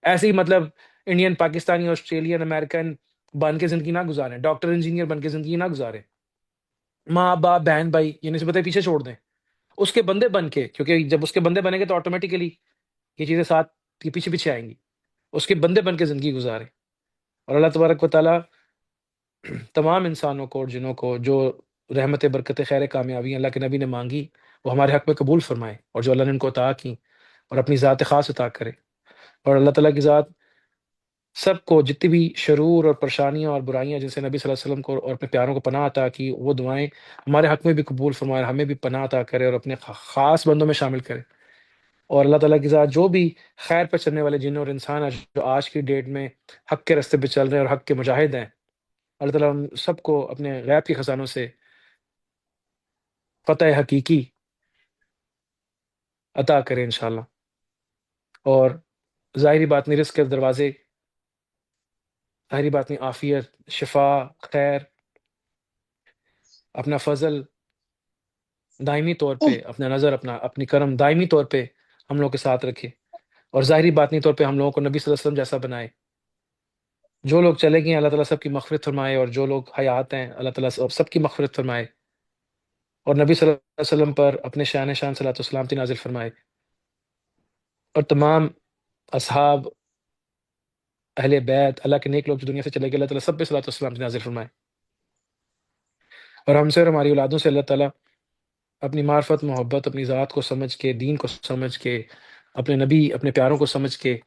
Speaker 1: ایسے ہی مطلب انڈین، پاکستانی، آسٹریلین، امریکن بن کے زندگی نہ گزاریں، ڈاکٹر انجینئر بن کے زندگی نہ گزاریں، ماں باپ بہن بھائی یہ نسبتیں پیچھے چھوڑ دیں، اس کے بندے بن کے، کیونکہ جب اس کے بندے بنیں گے تو آٹومیٹیکلی یہ چیزیں ساتھ یہ پیچھے پیچھے آئیں گی، اس کے بندے بن کے زندگی گزاریں۔ اور اللہ تبارک و تعالیٰ تمام انسانوں کو اور جنوں کو جو رحمت، برکت، خیر، کامیابی اللہ کے نبی نے مانگی وہ ہمارے حق میں قبول فرمائے، اور جو اللہ نے ان کو عطا کی اور اپنی ذات خاص عطا کرے، اور اللہ تعالیٰ کی ذات سب کو جتنی بھی شرور اور پریشانیاں اور برائیاں جن سے نبی صلی اللہ علیہ وسلم کو اور اپنے پیاروں کو پناہ عطا کی، وہ دعائیں ہمارے حق میں بھی قبول فرمائے، ہمیں بھی پناہ عطا کرے اور اپنے خاص بندوں میں شامل کرے۔ اور اللہ تعالیٰ کی ذات جو بھی خیر پہ چلنے والے جن اور انسان ہیں جو آج کی ڈیٹ میں حق کے راستے پہ چل رہے ہیں اور حق کے مجاہد ہیں، اللہ تعالیٰ ان سب کو اپنے غیب کے خزانوں سے فتح حقیقی عطا کرے انشاءاللہ، اور ظاہری بات نہیں، رزق کے دروازے، ظاہری بات نہیں، عافیت، شفا، خیر، اپنا فضل دائمی طور پہ، اپنا نظر، اپنی کرم دائمی طور پہ ہم لوگوں کے ساتھ رکھے، اور ظاہری باطنی طور پہ ہم لوگوں کو نبی صلی اللہ علیہ وسلم جیسا بنائے۔ جو لوگ چلے گئے ہیں اللہ تعالیٰ سب کی مغفرت فرمائے، اور جو لوگ حیات ہیں اللہ تعالیٰ سب کی مغفرت فرمائے، اور نبی صلی اللہ علیہ وسلم پر اپنے شان صلاۃ والسلام نازل فرمائے، اور تمام اصحاب، اہل بیت، اللہ کے نیک لوگ جو دنیا سے چلے گئے، اللہ تعالیٰ سب پہ صلاۃ والسلام نازل فرمائے، اور ہم سے اور ہماری اولادوں سے اللہ تعالیٰ اپنی معرفت، محبت، اپنی ذات کو سمجھ کے، دین کو سمجھ کے، اپنے نبی، اپنے پیاروں کو سمجھ کے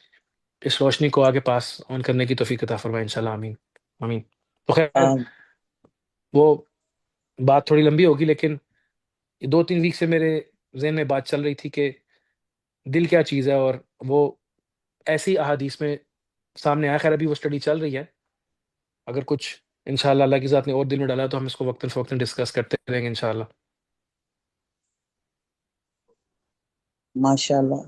Speaker 1: اس روشنی کو آگے پاس آن کرنے کی توفیق عطا فرمائے انشاءاللہ، آمین آمین۔ تو خیر، وہ بات تھوڑی لمبی ہوگی، لیکن یہ 2-3 ویک سے میرے ذہن میں بات چل رہی تھی کہ دل کیا چیز ہے، اور وہ ایسی احادیث میں سامنے آیا۔ خیر ابھی وہ اسٹڈی چل رہی ہے، اگر کچھ انشاءاللہ اللہ کی ذات نے اور دل میں ڈالا تو ہم اس کو وقتاً فوقتاً ڈسکس کرتے رہیں گے انشاءاللہ۔
Speaker 2: ماشاء اللہ۔